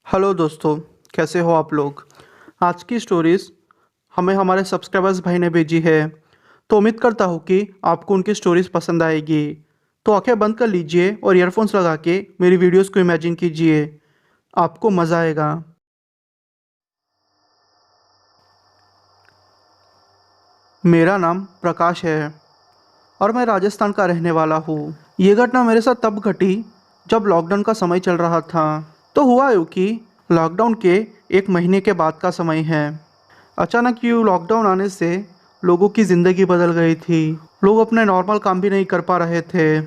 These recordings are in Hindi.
हेलो दोस्तों, कैसे हो आप लोग। आज की स्टोरीज़ हमें हमारे सब्सक्राइबर्स भाई ने भेजी है, तो उम्मीद करता हूँ कि आपको उनकी स्टोरीज़ पसंद आएगी। तो आंखें बंद कर लीजिए और ईयरफोन्स लगा के मेरी वीडियोस को इमेजिन कीजिए, आपको मज़ा आएगा। मेरा नाम प्रकाश है और मैं राजस्थान का रहने वाला हूँ। ये घटना मेरे साथ तब घटी जब लॉकडाउन का समय चल रहा था। तो हुआ यूँ कि लॉकडाउन के 1 महीने के बाद का समय है। अचानक यूँ लॉकडाउन आने से लोगों की ज़िंदगी बदल गई थी। लोग अपने नॉर्मल काम भी नहीं कर पा रहे थे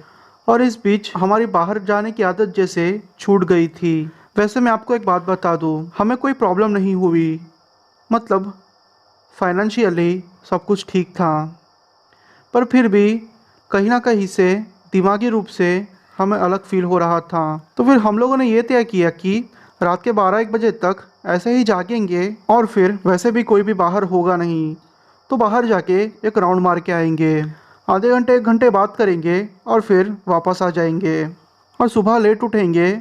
और इस बीच हमारी बाहर जाने की आदत जैसे छूट गई थी। वैसे मैं आपको एक बात बता दूँ, हमें कोई प्रॉब्लम नहीं हुई। मतलब फाइनेंशियली सब कुछ ठीक था, पर फिर भी कहीं ना कहीं से दिमागी रूप से हमें अलग फील हो रहा था। तो फिर हम लोगों ने ये तय किया कि रात के 12-1 बजे तक ऐसे ही जागेंगे और फिर वैसे भी कोई भी बाहर होगा नहीं, तो बाहर जाके एक राउंड मार के आएंगे। आधे घंटे 1 घंटे बात करेंगे और फिर वापस आ जाएंगे और सुबह लेट उठेंगे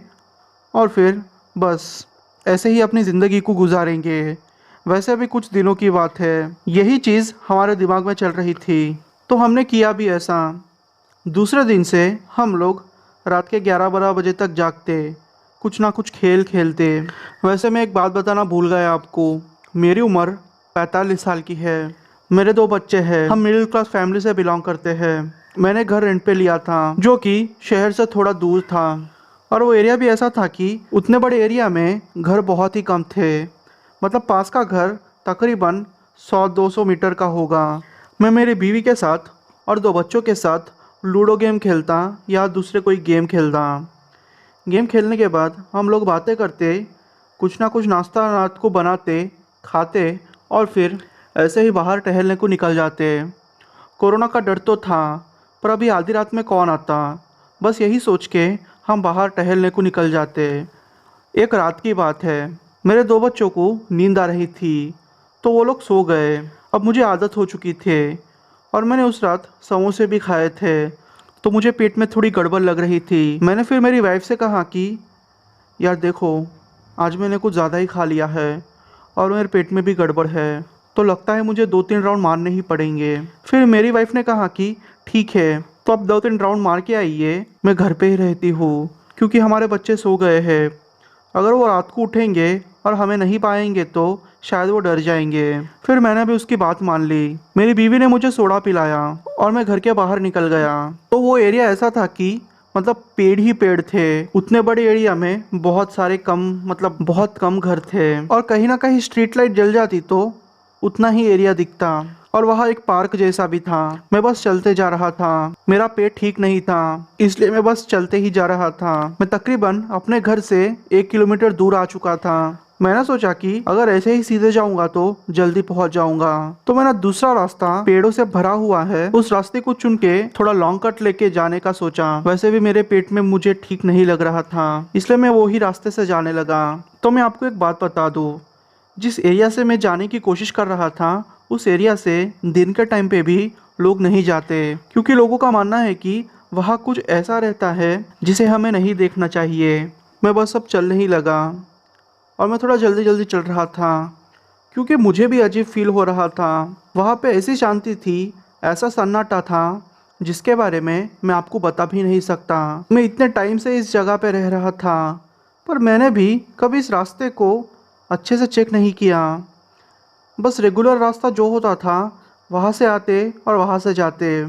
और फिर बस ऐसे ही अपनी ज़िंदगी को गुजारेंगे। वैसे भी कुछ दिनों की बात है, यही चीज़ हमारे दिमाग में चल रही थी, तो हमने किया भी ऐसा। दूसरे दिन से हम लोग रात के 11-12 बजे तक जागते, कुछ ना कुछ खेल खेलते। वैसे मैं एक बात बताना भूल गया आपको, मेरी उम्र 45 साल की है। मेरे 2 बच्चे हैं, हम मिडिल क्लास फैमिली से बिलोंग करते हैं। मैंने घर रेंट पे लिया था जो कि शहर से थोड़ा दूर था, और वो एरिया भी ऐसा था कि उतने बड़े एरिया में घर बहुत ही कम थे। मतलब पास का घर तकरीबन 100-200 मीटर का होगा। मैं मेरी बीवी के साथ और 2 बच्चों के साथ लूडो गेम खेलता या दूसरे कोई गेम खेलता। गेम खेलने के बाद हम लोग बातें करते, कुछ ना कुछ नाश्ता रात को बनाते, खाते और फिर ऐसे ही बाहर टहलने को निकल जाते। कोरोना का डर तो था, पर अभी आधी रात में कौन आता। बस यही सोच के हम बाहर टहलने को निकल जाते। एक रात की बात है, मेरे 2 बच्चों को नींद आ रही थी, तो वो लोग सो गए। अब मुझे आदत हो चुकी थी और मैंने उस रात समोसे भी खाए थे, तो मुझे पेट में थोड़ी गड़बड़ लग रही थी। मैंने फिर मेरी वाइफ से कहा कि यार देखो, आज मैंने कुछ ज़्यादा ही खा लिया है और मेरे पेट में भी गड़बड़ है, तो लगता है मुझे 2-3 राउंड मारने ही पड़ेंगे। फिर मेरी वाइफ ने कहा कि ठीक है, तो अब 2-3 राउंड मार के आइए, मैं घर पे ही रहती हूँ क्योंकि हमारे बच्चे सो गए हैं। अगर वो रात को उठेंगे और हमें नहीं पाएंगे तो शायद वो डर जाएंगे। फिर मैंने भी उसकी बात मान ली। मेरी बीवी ने मुझे सोडा पिलाया और मैं घर के बाहर निकल गया। तो वो एरिया ऐसा था कि मतलब पेड़ ही पेड़ थे। उतने बड़े एरिया में बहुत सारे कम, मतलब बहुत कम घर थे, और कहीं ना कहीं स्ट्रीट लाइट जल जाती तो उतना ही एरिया दिखता। और वहाँ एक पार्क जैसा भी था। मैं बस चलते जा रहा था, मेरा पेट ठीक नहीं था, इसलिए मैं बस चलते ही जा रहा था। मैं तकरीबन अपने घर से 1 किलोमीटर दूर आ चुका था। मैंने सोचा कि अगर ऐसे ही सीधे जाऊंगा तो जल्दी पहुंच जाऊंगा, तो मैंने दूसरा रास्ता पेड़ों से भरा हुआ है उस रास्ते को चुन के थोड़ा लॉन्ग कट लेके जाने का सोचा। वैसे भी मेरे पेट में मुझे ठीक नहीं लग रहा था, इसलिए मैं वो ही रास्ते से जाने लगा। तो मैं आपको एक बात बता दूं, जिस एरिया से मैं जाने की कोशिश कर रहा था उस एरिया से दिन के टाइम पे भी लोग नहीं जाते, क्योंकि लोगों का मानना है कि वहाँ कुछ ऐसा रहता है जिसे हमें नहीं देखना चाहिए। मैं बस अब चलने ही लगा और मैं थोड़ा जल्दी जल्दी चल रहा था क्योंकि मुझे भी अजीब फील हो रहा था। वहाँ पे ऐसी शांति थी, ऐसा सन्नाटा था जिसके बारे में मैं आपको बता भी नहीं सकता। मैं इतने टाइम से इस जगह पे रह रहा था, पर मैंने भी कभी इस रास्ते को अच्छे से चेक नहीं किया। बस रेगुलर रास्ता जो होता था वहाँ से आते और वहाँ से जाते।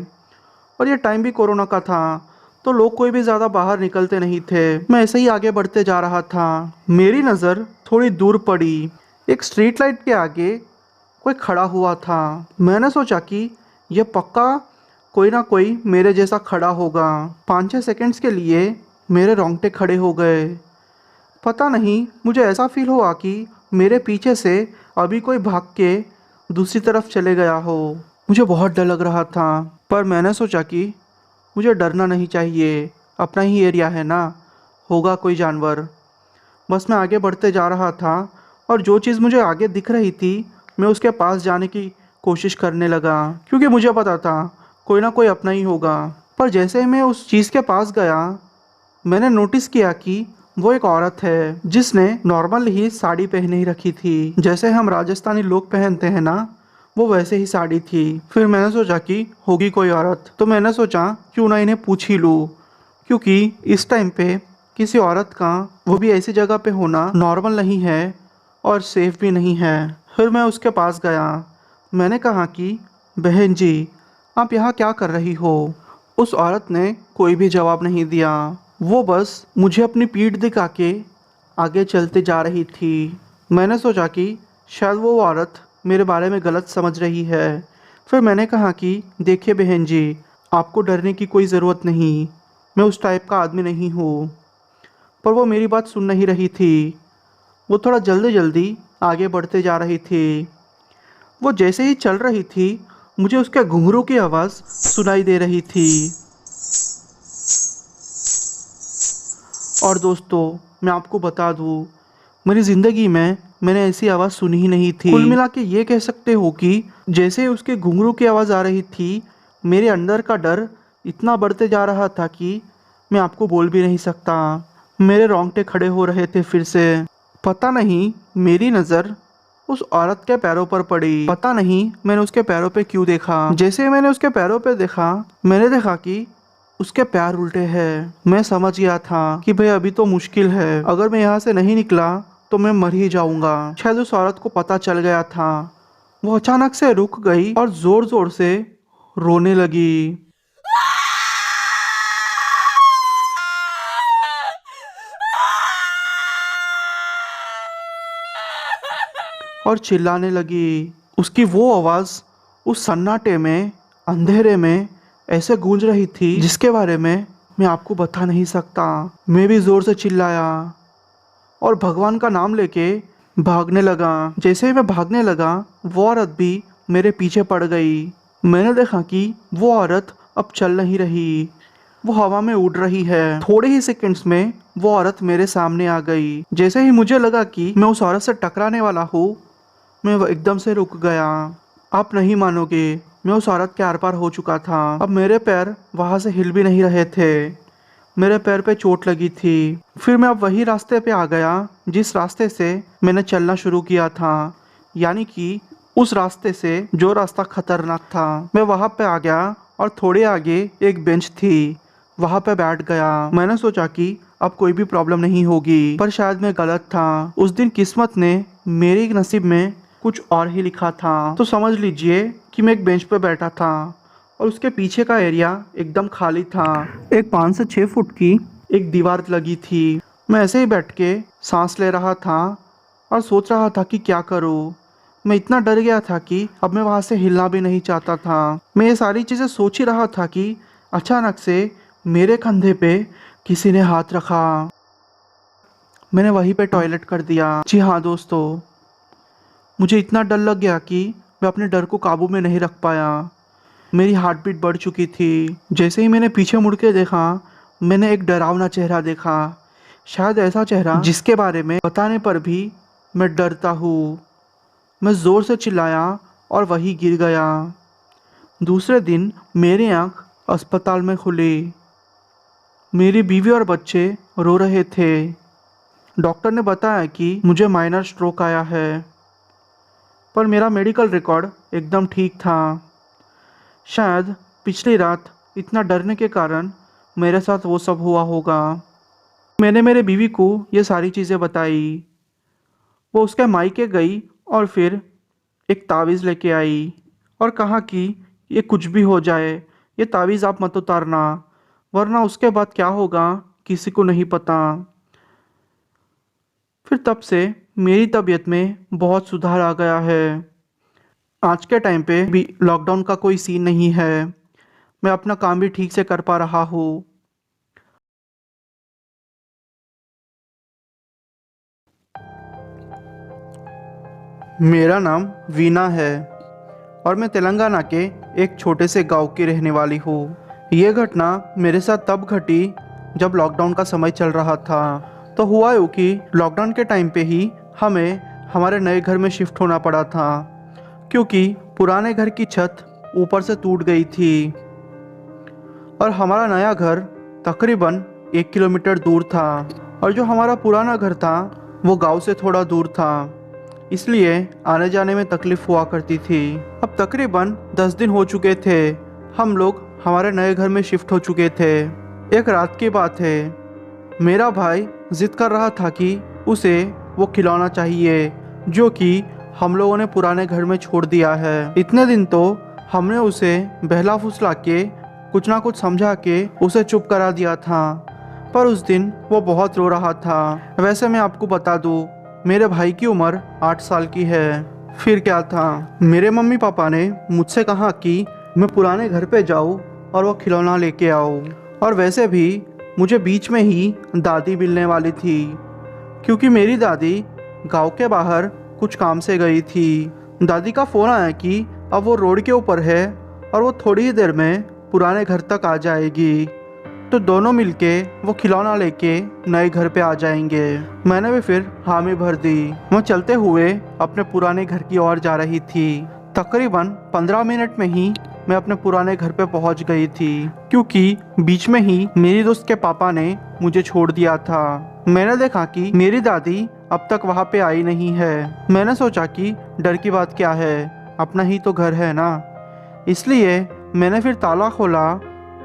और ये टाइम भी कोरोना का था, तो लोग कोई भी ज़्यादा बाहर निकलते नहीं थे। मैं ऐसे ही आगे बढ़ते जा रहा था। मेरी नज़र थोड़ी दूर पड़ी, एक स्ट्रीट लाइट के आगे कोई खड़ा हुआ था। मैंने सोचा कि यह पक्का कोई ना कोई मेरे जैसा खड़ा होगा। 5-6 सेकंड्स के लिए मेरे रोंगटे खड़े हो गए। पता नहीं मुझे ऐसा फील हुआ कि मेरे पीछे से अभी कोई भाग के दूसरी तरफ चले गया हो। मुझे बहुत डर लग रहा था, पर मैंने सोचा कि मुझे डरना नहीं चाहिए, अपना ही एरिया है ना, होगा कोई जानवर। बस मैं आगे बढ़ते जा रहा था और जो चीज़ मुझे आगे दिख रही थी मैं उसके पास जाने की कोशिश करने लगा, क्योंकि मुझे पता था कोई ना कोई अपना ही होगा। पर जैसे ही मैं उस चीज़ के पास गया, मैंने नोटिस किया कि वो एक औरत है जिसने नॉर्मल ही साड़ी पहन ही रखी थी, जैसे हम राजस्थानी लोग पहनते हैं ना, वो वैसे ही साड़ी थी। फिर मैंने सोचा कि होगी कोई औरत, तो मैंने सोचा क्यों ना इन्हें पूछ ही लूँ, क्योंकि इस टाइम पे किसी औरत का वो भी ऐसी जगह पे होना नॉर्मल नहीं है और सेफ भी नहीं है। फिर मैं उसके पास गया। मैंने कहा कि बहन जी, आप यहाँ क्या कर रही हो? उस औरत ने कोई भी जवाब नहीं दिया। वो बस मुझे अपनी पीठ दिखा के आगे चलते जा रही थी। मैंने सोचा कि शायद वो औरत मेरे बारे में गलत समझ रही है। फिर मैंने कहा कि देखिए बहन जी, आपको डरने की कोई ज़रूरत नहीं, मैं उस टाइप का आदमी नहीं हूँ। पर वो मेरी बात सुन नहीं रही थी। वो थोड़ा जल्दी जल्दी आगे बढ़ते जा रही थी। वो जैसे ही चल रही थी, मुझे उसके घुंघरू की आवाज़ सुनाई दे रही थी। और दोस्तों, मैं आपको बता दूँ, मेरी ज़िंदगी में मैंने ऐसी आवाज़ सुनी ही नहीं थी। कुल मिला के ये कह सकते हो कि जैसे ही उसके घुंघरू की आवाज़ आ रही थी, मेरे अंदर का डर इतना बढ़ते जा रहा था कि मैं आपको बोल भी नहीं सकता। मेरे रोंगटे खड़े हो रहे थे फिर से। पता नहीं मेरी नज़र उस औरत के पैरों पर पड़ी। पता नहीं मैंने उसके पैरों पे क्यों देखा। जैसे ही मैंने उसके पैरों पे देखा, मैंने देखा कि उसके पैर उल्टे हैं। मैं समझ गया था कि भाई अभी तो मुश्किल है, अगर मैं यहाँ से नहीं निकला तो मैं मर ही जाऊंगा। शायद उस औरत को पता चल गया था। वो अचानक से रुक गई और जोर जोर से रोने लगी और चिल्लाने लगी। उसकी वो आवाज़ उस सन्नाटे में, अंधेरे में ऐसे गूंज रही थी जिसके बारे में मैं आपको बता नहीं सकता। मैं भी ज़ोर से चिल्लाया और भगवान का नाम लेके भागने लगा। जैसे ही मैं भागने लगा, वो औरत भी मेरे पीछे पड़ गई। मैंने देखा कि वो औरत अब चल नहीं रही, वो हवा में उड़ रही है। थोड़े ही सेकंड्स में वो औरत मेरे सामने आ गई। जैसे ही मुझे लगा कि मैं उस औरत से टकराने वाला हूँ, मैं वो एकदम से रुक गया। आप नहीं मानोगे, मैं उस औरत के आर पार हो चुका था। अब मेरे पैर वहाँ से हिल भी नहीं रहे थे। मेरे पैर पे चोट लगी थी। फिर मैं अब वही रास्ते पे आ गया जिस रास्ते से मैंने चलना शुरू किया था, यानी कि उस रास्ते से जो रास्ता खतरनाक था। मैं वहाँ पे आ गया और थोड़े आगे एक बेंच थी, वहाँ पे बैठ गया। मैंने सोचा कि अब कोई भी प्रॉब्लम नहीं होगी, पर शायद मैं गलत था। उस दिन किस्मत ने मेरे नसीब में कुछ और ही लिखा था। तो समझ लीजिए कि मैं एक बेंच पे बैठा था और उसके पीछे का एरिया एकदम खाली था। एक 5 से 6 फुट की एक दीवार लगी थी। मैं ऐसे ही बैठ के सांस ले रहा था और सोच रहा था कि क्या करूँ। मैं इतना डर गया था कि अब मैं वहाँ से हिलना भी नहीं चाहता था। मैं ये सारी चीज़ें सोच ही रहा था कि अचानक से मेरे कंधे पे किसी ने हाथ रखा। मैंने वहीं पे टॉयलेट कर दिया। जी हाँ दोस्तों, मुझे इतना डर लग गया कि मैं अपने डर को काबू में नहीं रख पाया। मेरी हार्ट बीट बढ़ चुकी थी। जैसे ही मैंने पीछे मुड़ के देखा, मैंने एक डरावना चेहरा देखा। शायद ऐसा चेहरा जिसके बारे में बताने पर भी मैं डरता हूँ। मैं ज़ोर से चिल्लाया और वहीं गिर गया। दूसरे दिन मेरी आंख अस्पताल में खुली। मेरी बीवी और बच्चे रो रहे थे। डॉक्टर ने बताया कि मुझे माइनर स्ट्रोक आया है, पर मेरा मेडिकल रिकॉर्ड एकदम ठीक था। शायद पिछली रात इतना डरने के कारण मेरे साथ वो सब हुआ होगा। मैंने मेरे बीवी को ये सारी चीज़ें बताई। वो उसके मायके गई और फिर एक तावीज़ लेके आई और कहा कि ये कुछ भी हो जाए, ये तावीज़ आप मत उतारना, वरना उसके बाद क्या होगा किसी को नहीं पता। फिर तब से मेरी तबीयत में बहुत सुधार आ गया है। आज के टाइम पे भी लॉकडाउन का कोई सीन नहीं है। मैं अपना काम भी ठीक से कर पा रहा हूँ। मेरा नाम वीना है और मैं तेलंगाना के एक छोटे से गांव की रहने वाली हूँ। ये घटना मेरे साथ तब घटी जब लॉकडाउन का समय चल रहा था। तो हुआ यूँ कि लॉकडाउन के टाइम पे ही हमें हमारे नए घर में शिफ्ट होना पड़ा था, क्योंकि पुराने घर की छत ऊपर से टूट गई थी और हमारा नया घर तकरीबन 1 किलोमीटर दूर था। और जो हमारा पुराना घर था वो गांव से थोड़ा दूर था, इसलिए आने जाने में तकलीफ हुआ करती थी। अब तकरीबन 10 दिन हो चुके थे, हम लोग हमारे नए घर में शिफ्ट हो चुके थे। एक रात की बात है, मेरा भाई जिद कर रहा था कि उसे वो खिलौना चाहिए जो कि हम लोगों ने पुराने घर में छोड़ दिया है। इतने दिन तो हमने उसे बहला फुसला के कुछ ना कुछ समझा के उसे चुप करा दिया था, पर उस दिन वो बहुत रो रहा था। वैसे मैं आपको बता दूं, मेरे भाई की उम्र 8 साल की है। फिर क्या था, मेरे मम्मी पापा ने मुझसे कहा कि मैं पुराने घर पे जाऊं और वो खिलौना लेके आऊं। और वैसे भी मुझे बीच में ही दादी मिलने वाली थी, क्योंकि मेरी दादी गांव के बाहर कुछ काम से गई थी। दादी का फ़ोन आया कि अब वो रोड के ऊपर है और वो थोड़ी ही देर में पुराने घर तक आ जाएगी, तो दोनों मिलके वो खिलौना लेके नए घर पे आ जाएंगे। मैंने भी फिर हामी भर दी। मैं चलते हुए अपने पुराने घर की ओर जा रही थी। तकरीबन 15 मिनट में ही मैं अपने पुराने घर पे पहुंच गई थी, क्योंकि बीच में ही मेरी दोस्त के पापा ने मुझे छोड़ दिया था। मैंने देखा कि मेरी दादी अब तक वहाँ पे आई नहीं है। मैंने सोचा कि डर की बात क्या है, अपना ही तो घर है ना। इसलिए मैंने फिर ताला खोला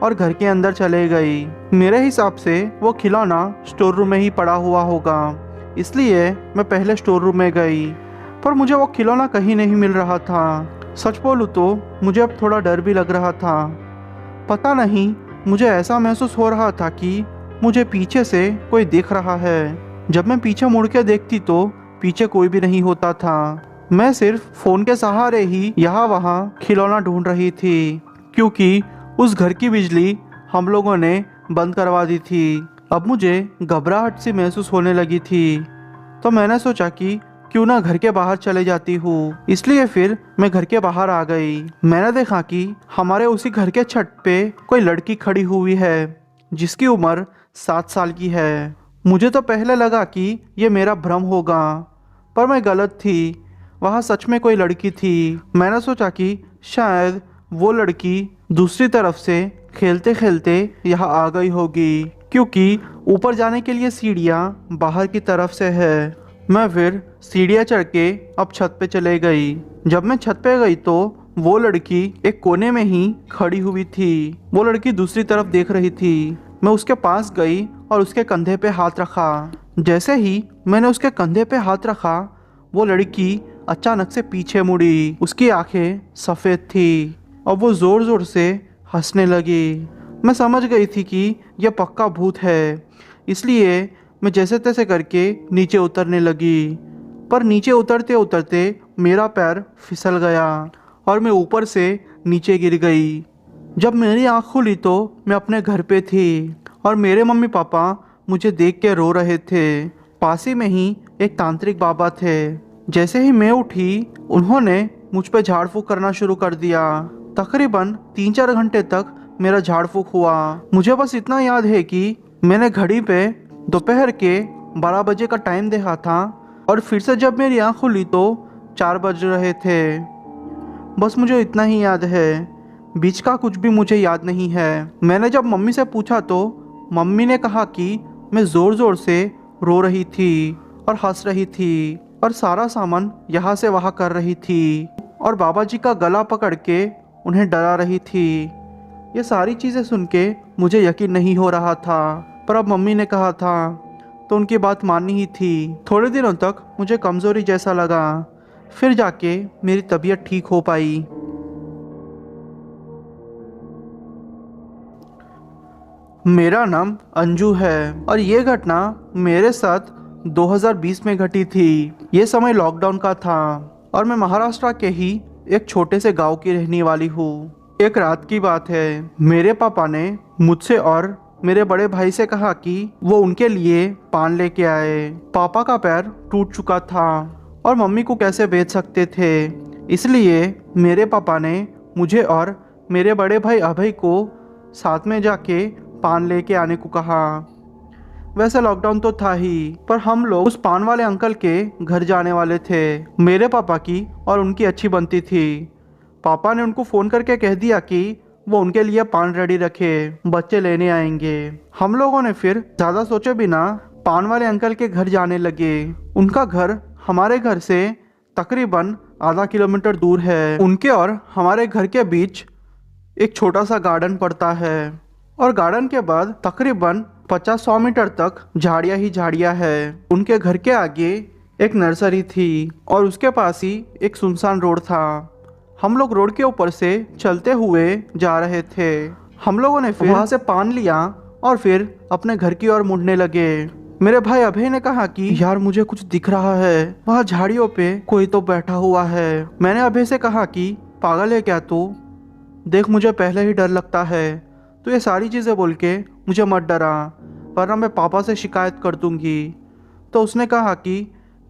और घर के अंदर चले गई। मेरे हिसाब से वो खिलौना स्टोर रूम में ही पड़ा हुआ होगा, इसलिए मैं पहले स्टोर रूम में गई, पर मुझे वो खिलौना कहीं नहीं मिल रहा था। सच बोलूँ तो मुझे अब थोड़ा डर भी लग रहा था। पता नहीं, मुझे ऐसा महसूस हो रहा था कि मुझे पीछे से कोई देख रहा है। जब मैं पीछे मुड़ के देखती तो पीछे कोई भी नहीं होता था। मैं सिर्फ फ़ोन के सहारे ही यहाँ वहाँ खिलौना ढूंढ रही थी, क्योंकि उस घर की बिजली हम लोगों ने बंद करवा दी थी। अब मुझे घबराहट सी महसूस होने लगी थी, तो मैंने सोचा कि क्यों ना घर के बाहर चले जाती हूँ। इसलिए फिर मैं घर के बाहर आ गई। मैंने देखा कि हमारे उसी घर के छत पे कोई लड़की खड़ी हुई है जिसकी उम्र 7 साल की है। मुझे तो पहले लगा कि ये मेरा भ्रम होगा, पर मैं गलत थी। वहाँ सच में कोई लड़की थी। मैंने सोचा कि शायद वो लड़की दूसरी तरफ से खेलते खेलते यहाँ आ गई होगी, क्योंकि ऊपर जाने के लिए सीढ़ियाँ बाहर की तरफ से है। मैं फिर सीढ़ियाँ चढ़ के अब छत पे चले गई। जब मैं छत पे गई तो वो लड़की एक कोने में ही खड़ी हुई थी। वो लड़की दूसरी तरफ देख रही थी। मैं उसके पास गई और उसके कंधे पे हाथ रखा। जैसे ही मैंने उसके कंधे पे हाथ रखा, वो लड़की अचानक से पीछे मुड़ी। उसकी आंखें सफ़ेद थी और वो ज़ोर ज़ोर से हंसने लगी। मैं समझ गई थी कि यह पक्का भूत है, इसलिए मैं जैसे तैसे करके नीचे उतरने लगी। पर नीचे उतरते उतरते मेरा पैर फिसल गया और मैं ऊपर से नीचे गिर गई। जब मेरी आँख खुली तो मैं अपने घर पे थी और मेरे मम्मी पापा मुझे देख के रो रहे थे। पास ही में ही एक तांत्रिक बाबा थे। जैसे ही मैं उठी, उन्होंने मुझ पे झाड़ फूँक करना शुरू कर दिया। तकरीबन 3-4 घंटे तक मेरा झाड़ फूँक हुआ। मुझे बस इतना याद है कि मैंने घड़ी पे दोपहर के 12 बजे का टाइम देखा था और फिर से जब मेरी आँख खुली तो 4 बज रहे थे। बस मुझे इतना ही याद है, बीच का कुछ भी मुझे याद नहीं है। मैंने जब मम्मी से पूछा तो मम्मी ने कहा कि मैं ज़ोर ज़ोर से रो रही थी और हंस रही थी और सारा सामान यहाँ से वहाँ कर रही थी और बाबा जी का गला पकड़ के उन्हें डरा रही थी। ये सारी चीज़ें सुन के मुझे यकीन नहीं हो रहा था, पर अब मम्मी ने कहा था तो उनकी बात माननी ही थी। थोड़े दिनों तक मुझे कमज़ोरी जैसा लगा, फिर जाके मेरी तबीयत ठीक हो पाई। मेरा नाम अंजू है और ये घटना मेरे साथ 2020 में घटी थी। ये समय लॉकडाउन का था और मैं महाराष्ट्र के ही एक छोटे से गांव की रहने वाली हूँ। एक रात की बात है, मेरे पापा ने मुझसे और मेरे बड़े भाई से कहा कि वो उनके लिए पान लेके आए। पापा का पैर टूट चुका था और मम्मी को कैसे भेज सकते थे, इसलिए मेरे पापा ने मुझे और मेरे बड़े भाई अभय को साथ में जाके पान लेके आने को कहा। वैसे लॉकडाउन तो था ही, पर हम लोग उस पान वाले अंकल के घर जाने वाले थे। मेरे पापा की और उनकी अच्छी बनती थी। पापा ने उनको फ़ोन करके कह दिया कि वो उनके लिए पान रेडी रखे, बच्चे लेने आएंगे। हम लोगों ने फिर ज़्यादा सोचे बिना पान वाले अंकल के घर जाने लगे। उनका घर हमारे घर से तकरीबन आधा किलोमीटर दूर है। उनके और हमारे घर के बीच एक छोटा सा गार्डन पड़ता है और गार्डन के बाद तकरीबन 50-100 मीटर तक झाड़ियाँ ही झाड़ियाँ है। उनके घर के आगे एक नर्सरी थी और उसके पास ही एक सुनसान रोड था। हम लोग रोड के ऊपर से चलते हुए जा रहे थे। हम लोगों ने फिर वहाँ से पान लिया और फिर अपने घर की ओर मुड़ने लगे। मेरे भाई अभय ने कहा कि यार मुझे कुछ दिख रहा है, वहाँ झाड़ियों पे कोई तो बैठा हुआ है। मैंने अभय से कहा कि पागल है क्या तू? देख मुझे पहले ही डर लगता है, तो ये सारी चीज़ें बोल के मुझे मत डरा, वरना मैं पापा से शिकायत कर दूंगी। तो उसने कहा कि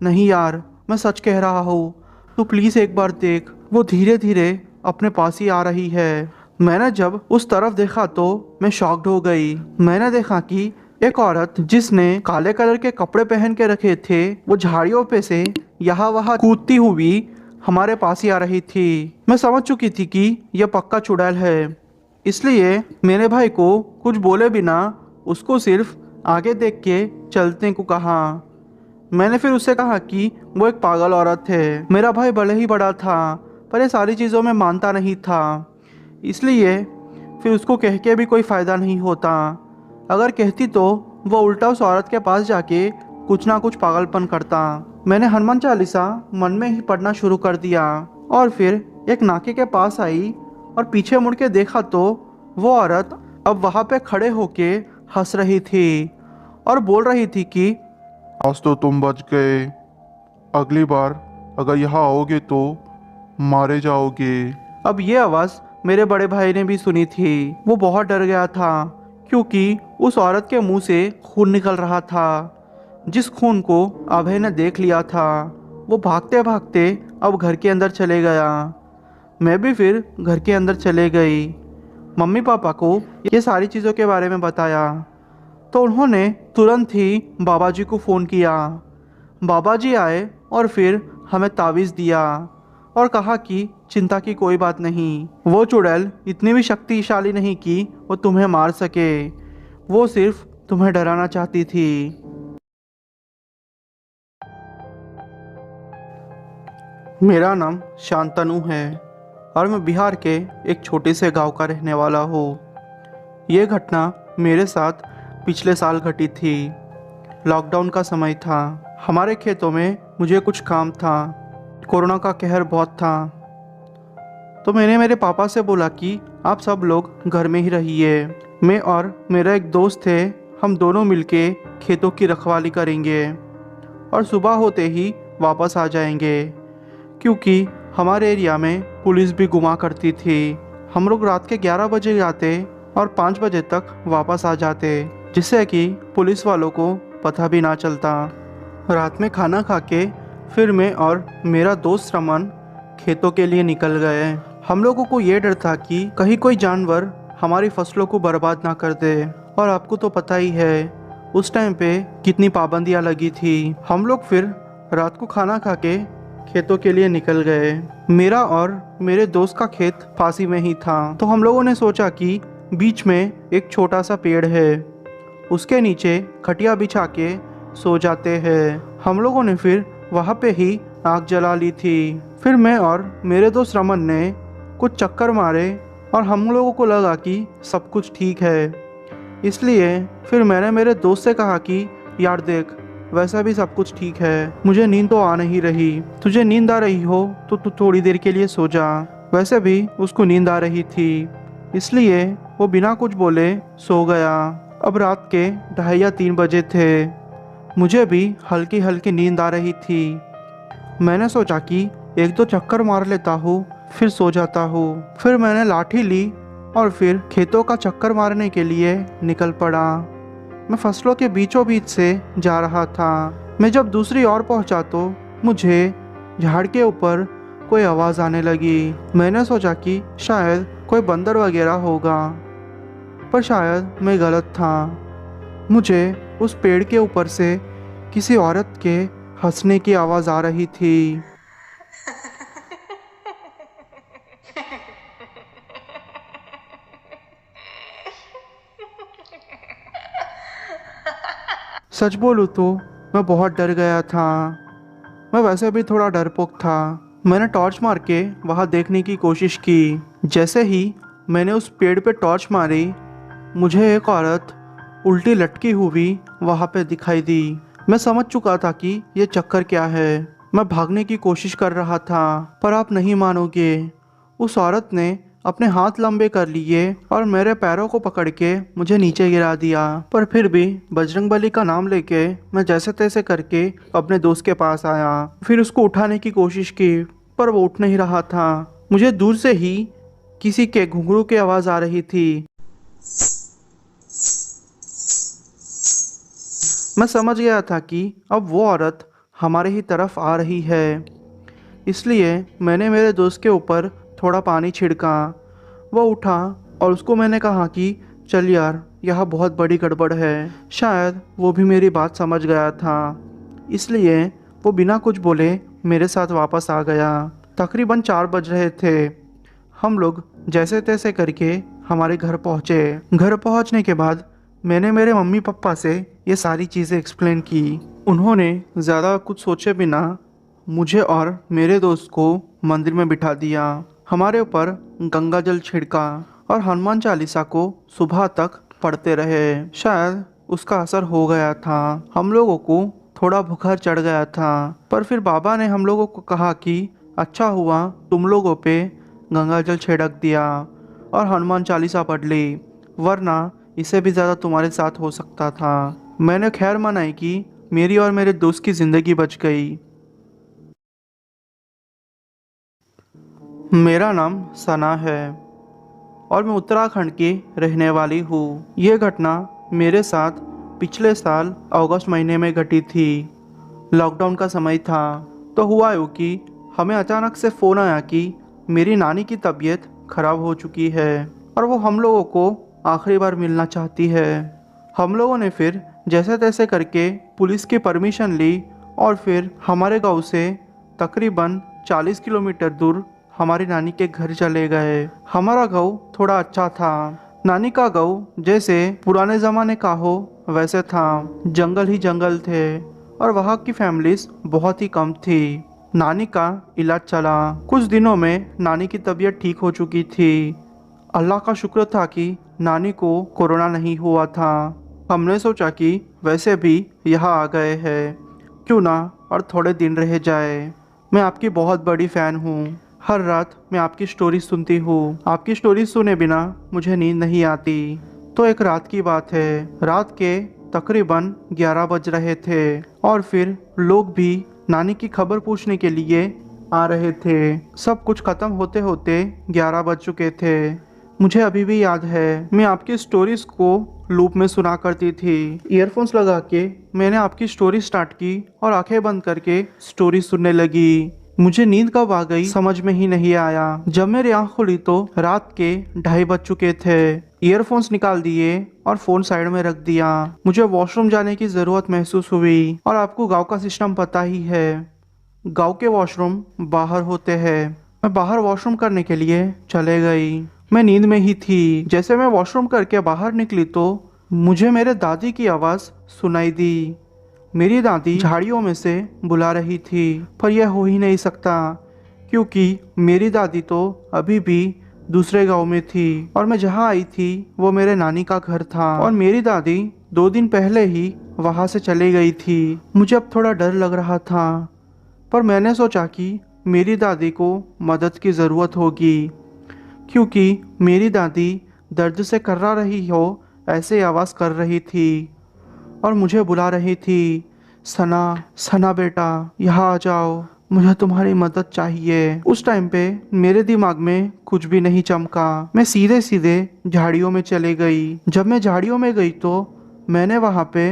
नहीं यार, मैं सच कह रहा हूँ, तू प्लीज़ एक बार देख। वो धीरे धीरे अपने पास ही आ रही है। मैंने जब उस तरफ देखा तो मैं शॉक्ड हो गई। मैंने देखा कि एक औरत जिसने काले कलर के कपड़े पहन के रखे थे, वो झाड़ियों पे से यहाँ वहाँ कूदती हुई हमारे पास ही आ रही थी। मैं समझ चुकी थी कि यह पक्का चुड़ैल है, इसलिए मेरे भाई को कुछ बोले बिना उसको सिर्फ आगे देख के चलने को कहा। मैंने फिर उससे कहा कि वो एक पागल औरत है। मेरा भाई भले ही बड़ा था पर ये सारी चीज़ों में मानता नहीं था, इसलिए फिर उसको कह के भी कोई फ़ायदा नहीं होता। अगर कहती तो वो उल्टा उस औरत के पास जाके कुछ ना कुछ पागलपन करता। मैंने हनुमान चालीसा मन में ही पढ़ना शुरू कर दिया और फिर एक नाके के पास आई और पीछे मुड़ के देखा तो वो औरत अब वहाँ पे खड़े होके हंस रही थी और बोल रही थी कि आज तो तुम बच गए। अगली बार अगर यहाँ आओगे तो मारे जाओगे। अब ये आवाज़ मेरे बड़े भाई ने भी सुनी थी। वो बहुत डर गया था क्योंकि उस औरत के मुंह से खून निकल रहा था, जिस खून को अभय ने देख लिया था। वो भागते भागते अब घर के अंदर चले गया। मैं भी फिर घर के अंदर चले गई। मम्मी पापा को ये सारी चीज़ों के बारे में बताया तो उन्होंने तुरंत ही बाबा जी को फ़ोन किया। बाबा जी आए और फिर हमें तावीज़ दिया और कहा कि चिंता की कोई बात नहीं, वो चुड़ैल इतनी भी शक्तिशाली नहीं कि वो तुम्हें मार सके, वो सिर्फ तुम्हें डराना चाहती थी। मेरा नाम शांतनु है और मैं बिहार के एक छोटे से गांव का रहने वाला हूँ। ये घटना मेरे साथ पिछले साल घटी थी। लॉकडाउन का समय था। हमारे खेतों में मुझे कुछ काम था। कोरोना का कहर बहुत था, तो मैंने मेरे पापा से बोला कि आप सब लोग घर में ही रहिए। मैं और मेरा एक दोस्त थे, हम दोनों मिलके खेतों की रखवाली करेंगे और सुबह होते ही वापस आ जाएंगे, क्योंकि हमारे एरिया में पुलिस भी घुमा करती थी। हम लोग रात के 11 बजे जाते और 5 बजे तक वापस आ जाते, जिससे कि पुलिस वालों को पता भी ना चलता। रात में खाना खा के फिर मैं और मेरा दोस्त रमन खेतों के लिए निकल गए। हम लोगों को ये डर था कि कहीं कोई जानवर हमारी फसलों को बर्बाद ना कर दे, और आपको तो पता ही है उस टाइम पे कितनी पाबंदियाँ लगी थी। हम लोग फिर रात को खाना खा के खेतों के लिए निकल गए। मेरा और मेरे दोस्त का खेत पास में ही था, तो हम लोगों ने सोचा कि बीच में एक छोटा सा पेड़ है, उसके नीचे खटिया बिछा के सो जाते हैं। हम लोगों ने फिर वहाँ पे ही आग जला ली थी। फिर मैं और मेरे दोस्त रमन ने कुछ चक्कर मारे और हम लोगों को लगा कि सब कुछ ठीक है, इसलिए फिर मैंने मेरे दोस्त से कहा कि यार देख, वैसा भी सब कुछ ठीक है, मुझे नींद तो आ नहीं रही, तुझे नींद आ रही हो तो तू थोड़ी देर के लिए सो जा। वैसे भी उसको नींद आ रही थी, इसलिए वो बिना कुछ बोले सो गया। अब रात के 2:30 या 3 बजे थे। मुझे भी हल्की हल्की नींद आ रही थी। मैंने सोचा कि एक दो चक्कर मार लेता हूँ फिर सो जाता हूँ। फिर मैंने लाठी ली और फिर खेतों का चक्कर मारने के लिए निकल पड़ा। मैं फसलों के बीचों बीच से जा रहा था। मैं जब दूसरी ओर पहुंचा तो मुझे झाड़ के ऊपर कोई आवाज़ आने लगी। मैंने सोचा कि शायद कोई बंदर वगैरह होगा, पर शायद मैं गलत था। मुझे उस पेड़ के ऊपर से किसी औरत के हंसने की आवाज़ आ रही थी। सच बोलूँ तो मैं बहुत डर गया था। मैं वैसे भी थोड़ा डरपोक था। मैंने टॉर्च मार के वहाँ देखने की कोशिश की। जैसे ही मैंने उस पेड़ पे टॉर्च मारी, मुझे एक औरत उल्टी लटकी हुई वहाँ पे दिखाई दी। मैं समझ चुका था कि ये चक्कर क्या है। मैं भागने की कोशिश कर रहा था, पर आप नहीं मानोगे, उस औरत ने अपने हाथ लंबे कर लिए और मेरे पैरों को पकड़ के मुझे नीचे गिरा दिया। पर फिर भी बजरंगबली का नाम लेके मैं जैसे तैसे करके अपने दोस्त के पास आया। फिर उसको उठाने की कोशिश की, पर वो उठ नहीं रहा था। मुझे दूर से ही किसी के घुंघरू की आवाज़ आ रही थी। मैं समझ गया था कि अब वो औरत हमारे ही तरफ आ रही है। इसलिए मैंने मेरे दोस्त के ऊपर थोड़ा पानी छिड़का। वो उठा और उसको मैंने कहा कि चल यार, यहाँ बहुत बड़ी गड़बड़ है। शायद वो भी मेरी बात समझ गया था, इसलिए वो बिना कुछ बोले मेरे साथ वापस आ गया। तकरीबन 4 बज रहे थे। हम लोग जैसे तैसे करके हमारे घर पहुँचे। घर पहुँचने के बाद मैंने मेरे मम्मी पापा से ये सारी चीज़ें एक्सप्लेन की। उन्होंने ज़्यादा कुछ सोचे बिना मुझे और मेरे दोस्त को मंदिर में बिठा दिया। हमारे ऊपर गंगा जल छिड़का और हनुमान चालीसा को सुबह तक पढ़ते रहे। शायद उसका असर हो गया था। हम लोगों को थोड़ा बुखार चढ़ गया था, पर फिर बाबा ने हम लोगों को कहा कि अच्छा हुआ तुम लोगों पे गंगा जल छिड़क दिया और हनुमान चालीसा पढ़ ली, वरना इससे भी ज़्यादा तुम्हारे साथ हो सकता था। मैंने खैर मनाई कि मेरी और मेरे दोस्त की ज़िंदगी बच गई। मेरा नाम सना है और मैं उत्तराखंड की रहने वाली हूँ। ये घटना मेरे साथ पिछले साल अगस्त महीने में घटी थी। लॉकडाउन का समय था। तो हुआ यूँ कि हमें अचानक से फ़ोन आया कि मेरी नानी की तबीयत खराब हो चुकी है और वो हम लोगों को आखिरी बार मिलना चाहती है। हम लोगों ने फिर जैसे तैसे करके पुलिस की परमिशन ली और फिर हमारे गांव से तकरीबन 40 किलोमीटर दूर हमारी नानी के घर चले गए। हमारा गांव थोड़ा अच्छा था। नानी का गांव जैसे पुराने ज़माने का हो वैसे था। जंगल ही जंगल थे और वहाँ की फैमिलीज बहुत ही कम थी। नानी का इलाज चला। कुछ दिनों में नानी की तबीयत ठीक हो चुकी थी। अल्लाह का शुक्र था कि नानी को कोरोना नहीं हुआ था। हमने सोचा कि वैसे भी यहाँ आ गए हैं, क्यों ना और थोड़े दिन रह जाए। मैं आपकी बहुत बड़ी फ़ैन हूँ। हर रात मैं आपकी स्टोरी सुनती हूँ। आपकी स्टोरी सुने बिना मुझे नींद नहीं आती। तो एक रात की बात है। रात के तकरीबन 11 बज रहे थे और फिर लोग भी नानी की खबर पूछने के लिए आ रहे थे। सब कुछ खत्म होते होते 11 बज चुके थे। मुझे अभी भी याद है, मैं आपकी स्टोरीज को लूप में सुना करती थी। ईयरफोन्स लगा के मैंने आपकी स्टोरी स्टार्ट की और आंखें बंद करके स्टोरी सुनने लगी। मुझे नींद कब आ गई समझ में ही नहीं आया। जब मेरी आंख खुली तो रात के 2:30 बज चुके थे। ईयरफोन्स निकाल दिए और फोन साइड में रख दिया। मुझे वॉशरूम जाने की जरूरत महसूस हुई और आपको गांव का सिस्टम पता ही है, गांव के वॉशरूम बाहर होते हैं। मैं बाहर वॉशरूम करने के लिए चले गई। मैं नींद में ही थी। जैसे मैं वॉशरूम करके बाहर निकली तो मुझे मेरे दादी की आवाज़ सुनाई दी। मेरी दादी झाड़ियों में से बुला रही थी, पर यह हो ही नहीं सकता क्योंकि मेरी दादी तो अभी भी दूसरे गांव में थी और मैं जहां आई थी वो मेरे नानी का घर था और मेरी दादी 2 दिन पहले ही वहां से चली गई थी। मुझे अब थोड़ा डर लग रहा था, पर मैंने सोचा कि मेरी दादी को मदद की ज़रूरत होगी क्योंकि मेरी दादी दर्द से कर्रा रही हो ऐसे आवाज़ कर रही थी और मुझे बुला रही थी, सना सना बेटा यहाँ आ जाओ, मुझे तुम्हारी मदद चाहिए। उस टाइम पे मेरे दिमाग में कुछ भी नहीं चमका। मैं सीधे सीधे झाड़ियों में चले गई। जब मैं झाड़ियों में गई तो मैंने वहाँ पे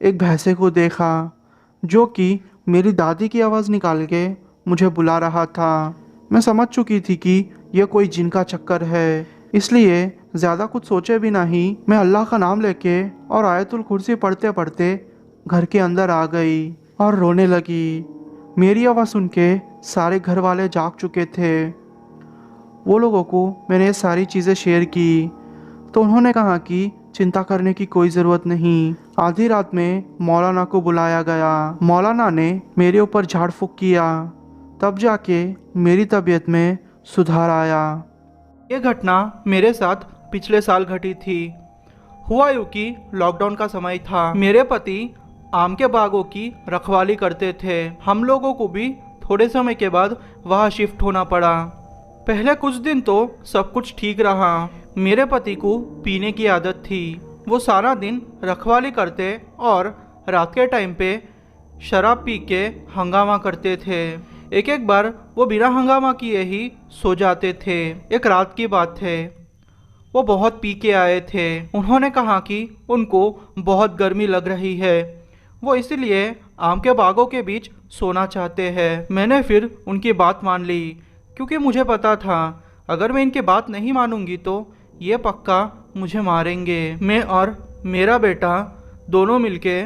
एक भैंसे को देखा जो कि मेरी दादी की आवाज़ निकाल के मुझे बुला रहा था। मैं समझ चुकी थी कि यह कोई जिन का चक्कर है, इसलिए ज़्यादा कुछ सोचे बिना ही मैं अल्लाह का नाम लेके और आयतुल कुर्सी पढ़ते पढ़ते घर के अंदर आ गई और रोने लगी। मेरी आवाज़ सुन के सारे घर वाले जाग चुके थे। वो लोगों को मैंने ये सारी चीज़ें शेयर की तो उन्होंने कहा कि चिंता करने की कोई ज़रूरत नहीं। आधी रात में मौलाना को बुलाया गया। मौलाना ने मेरे ऊपर झाड़ फूँक किया, तब जाके मेरी तबीयत में सुधार आया। ये घटना मेरे साथ पिछले साल घटी थी। हुआ यूँ कि लॉकडाउन का समय था। मेरे पति आम के बागों की रखवाली करते थे। हम लोगों को भी थोड़े समय के बाद वहाँ शिफ्ट होना पड़ा। पहले कुछ दिन तो सब कुछ ठीक रहा। मेरे पति को पीने की आदत थी। वो सारा दिन रखवाली करते और रात के टाइम पे शराब पी के हंगामा करते थे। एक एक बार वो बिना हंगामा किए ही सो जाते थे। एक रात की बात है, वो बहुत पी के आए थे। उन्होंने कहा कि उनको बहुत गर्मी लग रही है, वो इसलिए आम के बागों के बीच सोना चाहते हैं। मैंने फिर उनकी बात मान ली, क्योंकि मुझे पता था अगर मैं इनकी बात नहीं मानूंगी तो ये पक्का मुझे मारेंगे। मैं और मेरा बेटा दोनों मिलके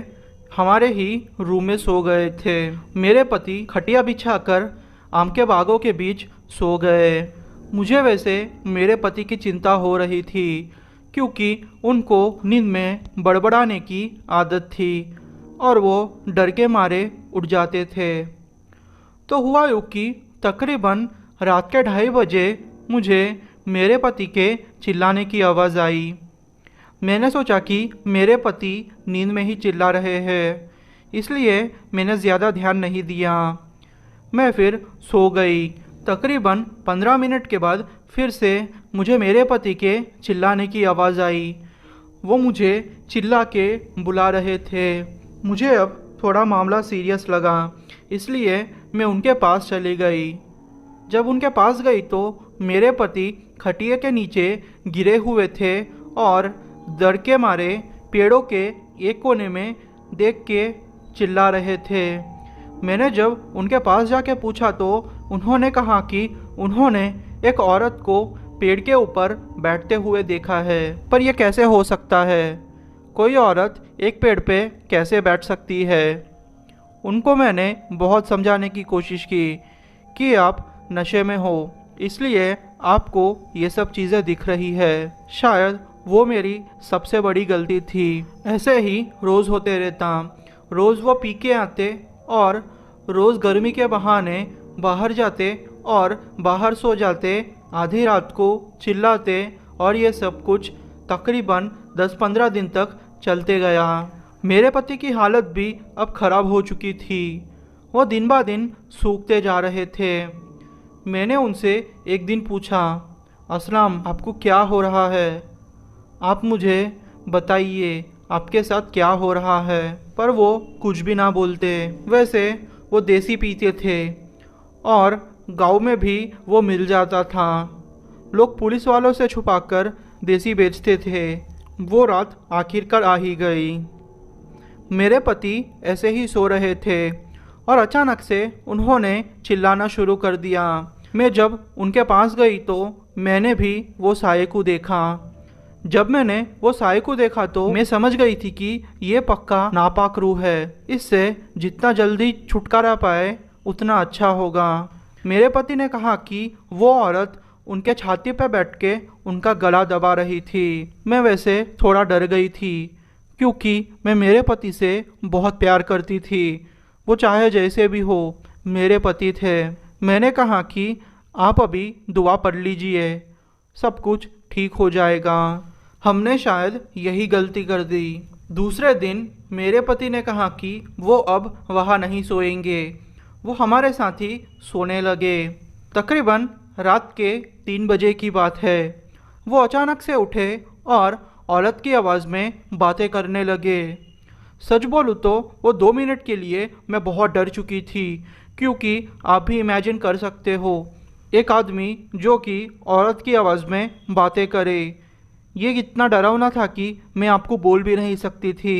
हमारे ही रूम में सो गए थे। मेरे पति खटिया बिछाकर आम के बागों के बीच सो गए। मुझे वैसे मेरे पति की चिंता हो रही थी, क्योंकि उनको नींद में बड़बड़ाने की आदत थी और वो डर के मारे उठ जाते थे। तो हुआ यूँ कि तकरीबन रात के 2:30 बजे मुझे मेरे पति के चिल्लाने की आवाज़ आई। मैंने सोचा कि मेरे पति नींद में ही चिल्ला रहे हैं, इसलिए मैंने ज़्यादा ध्यान नहीं दिया। मैं फिर सो गई। तकरीबन 15 मिनट के बाद फिर से मुझे मेरे पति के चिल्लाने की आवाज़ आई। वो मुझे चिल्ला के बुला रहे थे। मुझे अब थोड़ा मामला सीरियस लगा, इसलिए मैं उनके पास चली गई। जब उनके पास गई तो मेरे पति खटिया के नीचे गिरे हुए थे और डर के मारे पेड़ों के एक कोने में देख के चिल्ला रहे थे। मैंने जब उनके पास जाके पूछा तो उन्होंने कहा कि उन्होंने एक औरत को पेड़ के ऊपर बैठते हुए देखा है। पर यह कैसे हो सकता है? कोई औरत एक पेड़ पे कैसे बैठ सकती है? उनको मैंने बहुत समझाने की कोशिश की कि आप नशे में हो, इसलिए आपको ये सब चीज़ें दिख रही है। शायद वो मेरी सबसे बड़ी गलती थी। ऐसे ही रोज़ होते रहता। रोज़ वो पी के आते और रोज़ गर्मी के बहाने बाहर जाते और बाहर सो जाते, आधी रात को चिल्लाते, और ये सब कुछ तकरीबन 10-15 दिन तक चलते गया। मेरे पति की हालत भी अब ख़राब हो चुकी थी। वो दिन ब दिन सूखते जा रहे थे। मैंने उनसे एक दिन पूछा, असलम आपको क्या हो रहा है? आप मुझे बताइए आपके साथ क्या हो रहा है। पर वो कुछ भी ना बोलते। वैसे वो देसी पीते थे और गांव में भी वो मिल जाता था। लोग पुलिस वालों से छुपाकर देसी बेचते थे। वो रात आखिरकार आ ही गई। मेरे पति ऐसे ही सो रहे थे और अचानक से उन्होंने चिल्लाना शुरू कर दिया। मैं जब उनके पास गई तो मैंने भी वो साये को देखा। जब मैंने वो साये को देखा तो मैं समझ गई थी कि ये पक्का नापाक रूह है। इससे जितना जल्दी छुटकारा पाए उतना अच्छा होगा। मेरे पति ने कहा कि वो औरत उनके छाती पर बैठ के उनका गला दबा रही थी। मैं वैसे थोड़ा डर गई थी, क्योंकि मैं मेरे पति से बहुत प्यार करती थी। वो चाहे जैसे भी हो मेरे पति थे। मैंने कहा कि आप अभी दुआ पढ़ लीजिए, सब कुछ ठीक हो जाएगा। हमने शायद यही गलती कर दी। दूसरे दिन मेरे पति ने कहा कि वो अब वहाँ नहीं सोएंगे। वो हमारे साथ ही सोने लगे। तकरीबन रात के 3 बजे की बात है। वो अचानक से उठे और औरत की आवाज़ में बातें करने लगे। सच बोलूँ तो वो 2 मिनट के लिए मैं बहुत डर चुकी थी, क्योंकि आप भी इमेजिन कर सकते हो एक आदमी जो कि औरत की आवाज़ में बातें करे। ये इतना डरावना था कि मैं आपको बोल भी नहीं सकती थी।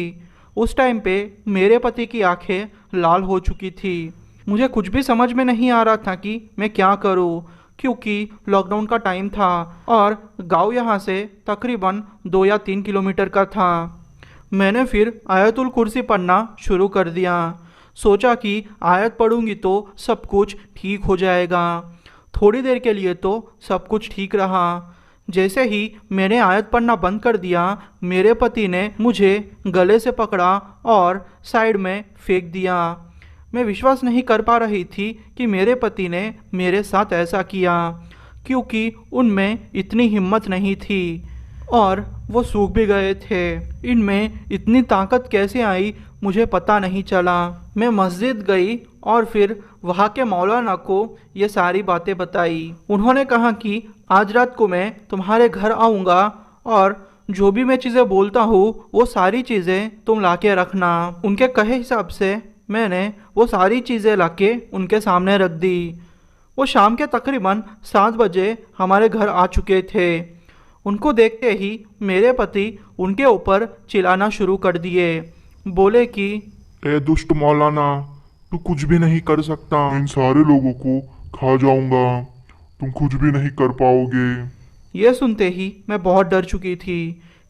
उस टाइम पे मेरे पति की आंखें लाल हो चुकी थी। मुझे कुछ भी समझ में नहीं आ रहा था कि मैं क्या करूं, क्योंकि लॉकडाउन का टाइम था और गांव यहाँ से तकरीबन 2 या 3 किलोमीटर का था। मैंने फिर आयतुल कुर्सी पढ़ना शुरू कर दिया। सोचा कि आयत पढ़ूंगी तो सब कुछ ठीक हो जाएगा। थोड़ी देर के लिए तो सब कुछ ठीक रहा, जैसे ही मैंने आयत पढ़ना बंद कर दिया, मेरे पति ने मुझे गले से पकड़ा और साइड में फेंक दिया। मैं विश्वास नहीं कर पा रही थी कि मेरे पति ने मेरे साथ ऐसा किया, क्योंकि उनमें इतनी हिम्मत नहीं थी और वो सूख भी गए थे। इनमें इतनी ताकत कैसे आई मुझे पता नहीं चला। मैं मस्जिद गई और फिर वहाँ के मौलाना को ये सारी बातें बताई। उन्होंने कहा कि आज रात को मैं तुम्हारे घर आऊँगा और जो भी मैं चीज़ें बोलता हूँ वो सारी चीज़ें तुम लाके रखना। उनके कहे हिसाब से मैंने वो सारी चीज़ें लाके उनके सामने रख दी। वो शाम के तकरीबन 7 बजे हमारे घर आ चुके थे। उनको देखते ही मेरे पति उनके ऊपर चिल्लाना शुरू कर दिए। बोले कि ए दुष्ट मौलाना, तू कुछ भी नहीं कर सकता, इन सारे लोगों को खा जाऊंगा, तुम कुछ भी नहीं कर पाओगे। यह सुनते ही मैं बहुत डर चुकी थी,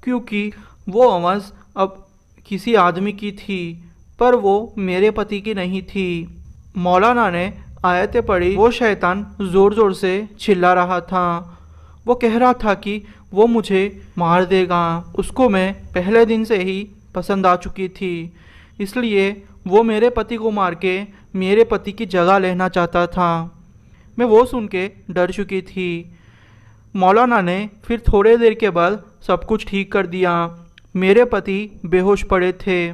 क्योंकि वो आवाज़ अब किसी आदमी की थी, पर वो मेरे पति की नहीं थी। मौलाना ने आयतें पढ़ी। वो शैतान ज़ोर ज़ोर से चिल्ला रहा था। वो कह रहा था कि वो मुझे मार देगा। उसको मैं पहले दिन से ही पसंद आ चुकी थी, इसलिए वो मेरे पति को मार के मेरे पति की जगह लेना चाहता था। मैं वो सुन के डर चुकी थी। मौलाना ने फिर थोड़े देर के बाद सब कुछ ठीक कर दिया। मेरे पति बेहोश पड़े थे।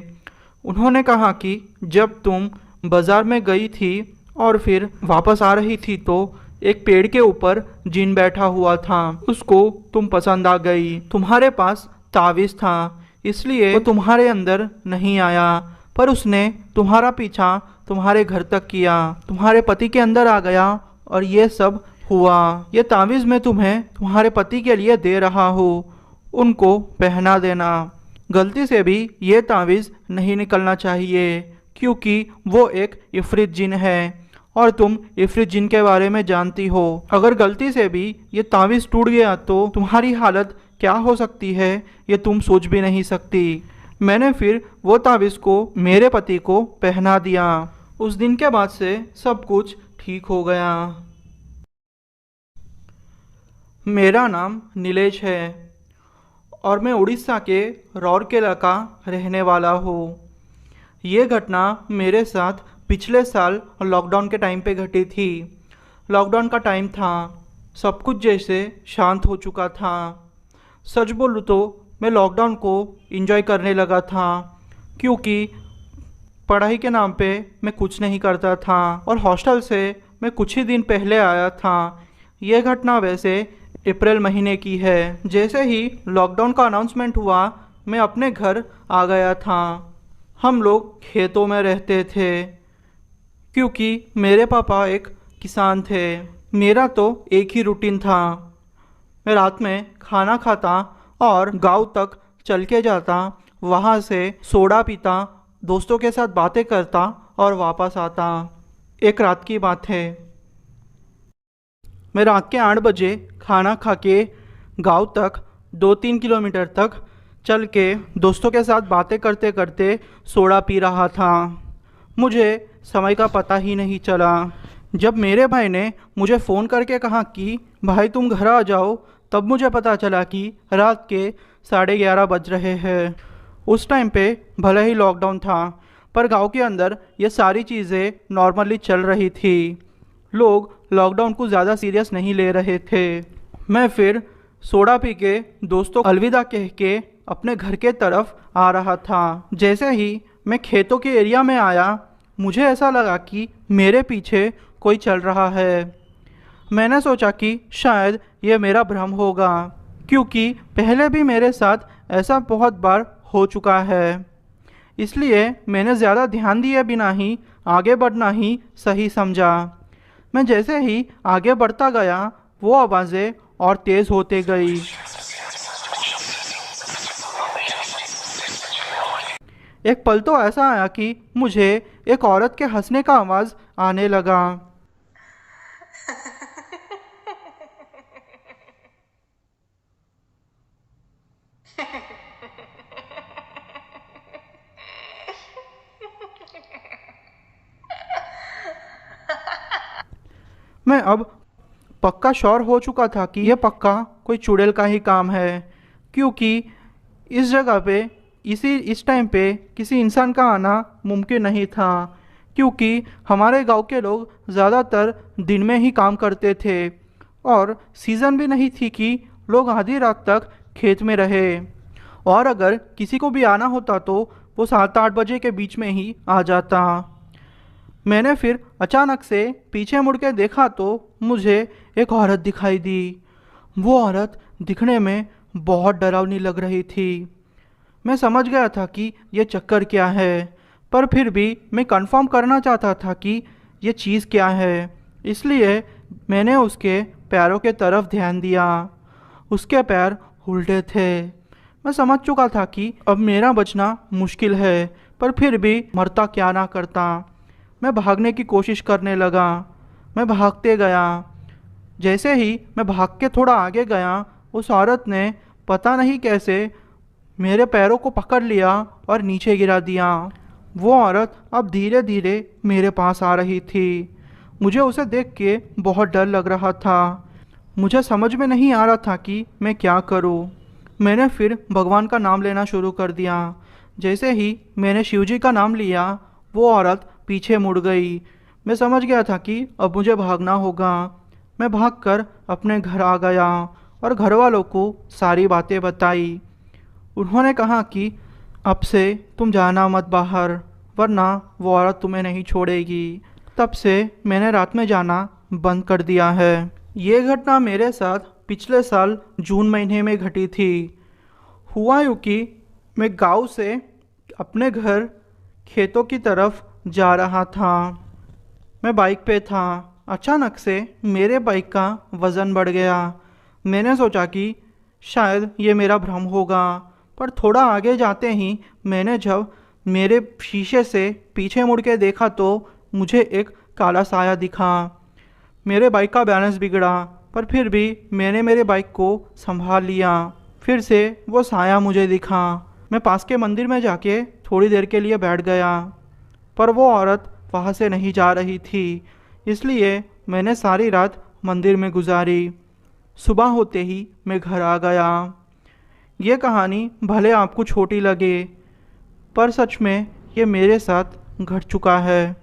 उन्होंने कहा कि जब तुम बाज़ार में गई थी और फिर वापस आ रही थी तो एक पेड़ के ऊपर जिन बैठा हुआ था, उसको तुम पसंद आ गई। तुम्हारे पास तावीज़ था, इसलिए वो तुम्हारे अंदर नहीं आया, पर उसने तुम्हारा पीछा तुम्हारे घर तक किया, तुम्हारे पति के अंदर आ गया और ये सब हुआ। ये तावीज़ मैं तुम्हें तुम्हारे पति के लिए दे रहा हूँ, उनको पहना देना। गलती से भी ये तावीज़ नहीं निकलना चाहिए, क्योंकि वो एक इफ़रीत जिन है और तुम इफ़रीत जिन के बारे में जानती हो। अगर गलती से भी ये तावीज़ टूट गया तो तुम्हारी हालत क्या हो सकती है, ये तुम सोच भी नहीं सकती। मैंने फिर वो तावीज़ को मेरे पति को पहना दिया। उस दिन के बाद से सब कुछ ठीक हो गया। मेरा नाम नीलेश है और मैं उड़ीसा के राउरकेला का रहने वाला हूँ। ये घटना मेरे साथ पिछले साल लॉकडाउन के टाइम पे घटी थी। लॉकडाउन का टाइम था, सब कुछ जैसे शांत हो चुका था। सच बोलूँ तो मैं लॉकडाउन को एंजॉय करने लगा था, क्योंकि पढ़ाई के नाम पे मैं कुछ नहीं करता था और हॉस्टल से मैं कुछ ही दिन पहले आया था। यह घटना वैसे अप्रैल महीने की है। जैसे ही लॉकडाउन का अनाउंसमेंट हुआ, मैं अपने घर आ गया था। हम लोग खेतों में रहते थे, क्योंकि मेरे पापा एक किसान थे। मेरा तो एक ही रूटीन था, मैं रात में खाना खाता और गांव तक चल के जाता, वहाँ से सोडा पीता, दोस्तों के साथ बातें करता और वापस आता। एक रात की बात है, मैं रात के 8 बजे खाना खा के गाँव तक 2-3 किलोमीटर तक चल के दोस्तों के साथ बातें करते करते सोडा पी रहा था। मुझे समय का पता ही नहीं चला। जब मेरे भाई ने मुझे फ़ोन करके कहा कि भाई तुम घर आ जाओ, तब मुझे पता चला कि रात के 11:30 बज रहे हैं। उस टाइम पे भले ही लॉकडाउन था, पर गांव के अंदर ये सारी चीज़ें नॉर्मली चल रही थी। लोग लॉकडाउन को ज़्यादा सीरियस नहीं ले रहे थे। मैं फिर सोडा पी के दोस्तों को अलविदा कह के अपने घर के तरफ आ रहा था। जैसे ही मैं खेतों के एरिया में आया, मुझे ऐसा लगा कि मेरे पीछे कोई चल रहा है। मैंने सोचा कि शायद ये मेरा भ्रम होगा, क्योंकि पहले भी मेरे साथ ऐसा बहुत बार हो चुका है। इसलिए मैंने ज़्यादा ध्यान दिए बिना ही आगे बढ़ना ही सही समझा। मैं जैसे ही आगे बढ़ता गया, वो आवाज़ें और तेज़ होते गई। एक पल तो ऐसा आया कि मुझे एक औरत के हंसने का आवाज़ आने लगा। मैं अब पक्का श्योर हो चुका था कि यह पक्का कोई चुड़ैल का ही काम है, क्योंकि इस जगह पे इस टाइम पे किसी इंसान का आना मुमकिन नहीं था, क्योंकि हमारे गांव के लोग ज़्यादातर दिन में ही काम करते थे और सीज़न भी नहीं थी कि लोग आधी रात तक खेत में रहे। और अगर किसी को भी आना होता तो वो 7-8 बजे के बीच में ही आ जाता। मैंने फिर अचानक से पीछे मुड़ के देखा तो मुझे एक औरत दिखाई दी। वो औरत दिखने में बहुत डरावनी लग रही थी। मैं समझ गया था कि ये चक्कर क्या है, पर फिर भी मैं कंफर्म करना चाहता था कि ये चीज़ क्या है, इसलिए मैंने उसके पैरों के तरफ ध्यान दिया। उसके पैर उल्टे थे। मैं समझ चुका था कि अब मेरा बचना मुश्किल है, पर फिर भी मरता क्या ना करता। मैं भागने की कोशिश करने लगा। मैं भागते गया। जैसे ही मैं भाग के थोड़ा आगे गया, उस औरत ने पता नहीं कैसे मेरे पैरों को पकड़ लिया और नीचे गिरा दिया। वो औरत अब धीरे धीरे मेरे पास आ रही थी। मुझे उसे देख के बहुत डर लग रहा था। मुझे समझ में नहीं आ रहा था कि मैं क्या करूं। मैंने फिर भगवान का नाम लेना शुरू कर दिया। जैसे ही मैंने शिवजी का नाम लिया, वो औरत पीछे मुड़ गई। मैं समझ गया था कि अब मुझे भागना होगा। मैं भागकर अपने घर आ गया और घर वालों को सारी बातें बताई। उन्होंने कहा कि अब से तुम जाना मत बाहर, वरना वो औरत तुम्हें नहीं छोड़ेगी। तब से मैंने रात में जाना बंद कर दिया है। ये घटना मेरे साथ पिछले साल जून महीने में घटी थी। हुआ यूँ कि मैं गांव से अपने घर खेतों की तरफ जा रहा था। मैं बाइक पे था। अचानक से मेरे बाइक का वज़न बढ़ गया। मैंने सोचा कि शायद ये मेरा भ्रम होगा, पर थोड़ा आगे जाते ही मैंने जब मेरे शीशे से पीछे मुड़ के देखा तो मुझे एक काला साया दिखा। मेरे बाइक का बैलेंस बिगड़ा, पर फिर भी मैंने मेरे बाइक को संभाल लिया। फिर से वो साया मुझे दिखा। मैं पास के मंदिर में जाके थोड़ी देर के लिए बैठ गया, पर वो औरत वहाँ से नहीं जा रही थी, इसलिए मैंने सारी रात मंदिर में गुजारी। सुबह होते ही मैं घर आ गया। ये कहानी भले आपको छोटी लगे, पर सच में ये मेरे साथ घट चुका है।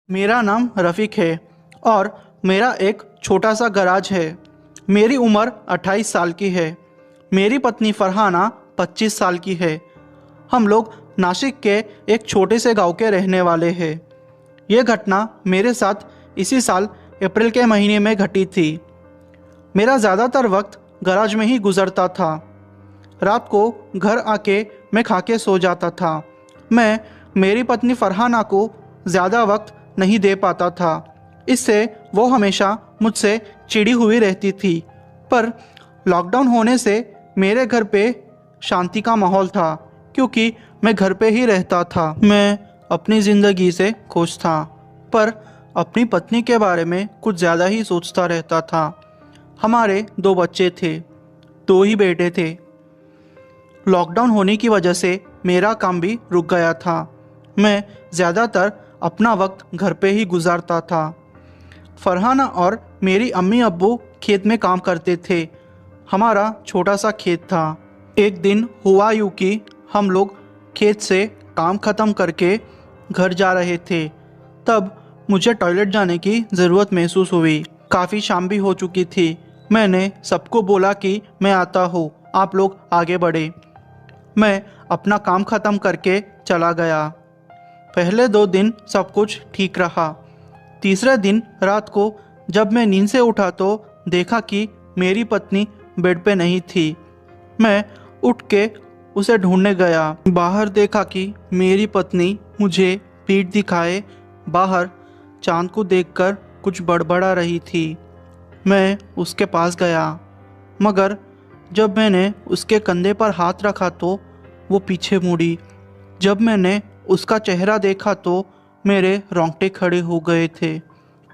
मेरा नाम रफ़ीक है और मेरा एक छोटा सा गराज है। मेरी उम्र 28 साल की है। मेरी पत्नी फरहाना 25 साल की है। हम लोग नासिक के एक छोटे से गांव के रहने वाले हैं। ये घटना मेरे साथ इसी साल अप्रैल के महीने में घटी थी। मेरा ज़्यादातर वक्त गराज में ही गुजरता था। रात को घर आके मैं खा के सो जाता था। मैं मेरी पत्नी फरहाना को ज़्यादा वक्त नहीं दे पाता था, इससे वो हमेशा मुझसे चिढ़ी हुई रहती थी। पर लॉकडाउन होने से मेरे घर पे शांति का माहौल था, क्योंकि मैं घर पे ही रहता था। मैं अपनी ज़िंदगी से खुश था, पर अपनी पत्नी के बारे में कुछ ज़्यादा ही सोचता रहता था। हमारे 2 बच्चे थे, 2 ही बेटे थे। लॉकडाउन होने की वजह से मेरा काम भी रुक गया था। मैं ज़्यादातर अपना वक्त घर पे ही गुजारता था। फरहाना और मेरी अम्मी अब्बू खेत में काम करते थे। हमारा छोटा सा खेत था। एक दिन हुआ यूँ कि हम लोग खेत से काम ख़त्म करके घर जा रहे थे। तब मुझे टॉयलेट जाने की ज़रूरत महसूस हुई। काफ़ी शाम भी हो चुकी थी। मैंने सबको बोला कि मैं आता हूँ, आप लोग आगे बढ़े। मैं अपना काम ख़त्म करके चला गया। पहले 2 दिन सब कुछ ठीक रहा। तीसरे दिन रात को जब मैं नींद से उठा तो देखा कि मेरी पत्नी बेड पे नहीं थी। मैं उठ के उसे ढूंढने गया। बाहर देखा कि मेरी पत्नी मुझे पीठ दिखाए बाहर चांद को देखकर कुछ बड़बड़ा रही थी। मैं उसके पास गया, मगर जब मैंने उसके कंधे पर हाथ रखा तो वो पीछे मुड़ी। जब मैंने उसका चेहरा देखा तो मेरे रोंगटे खड़े हो गए थे।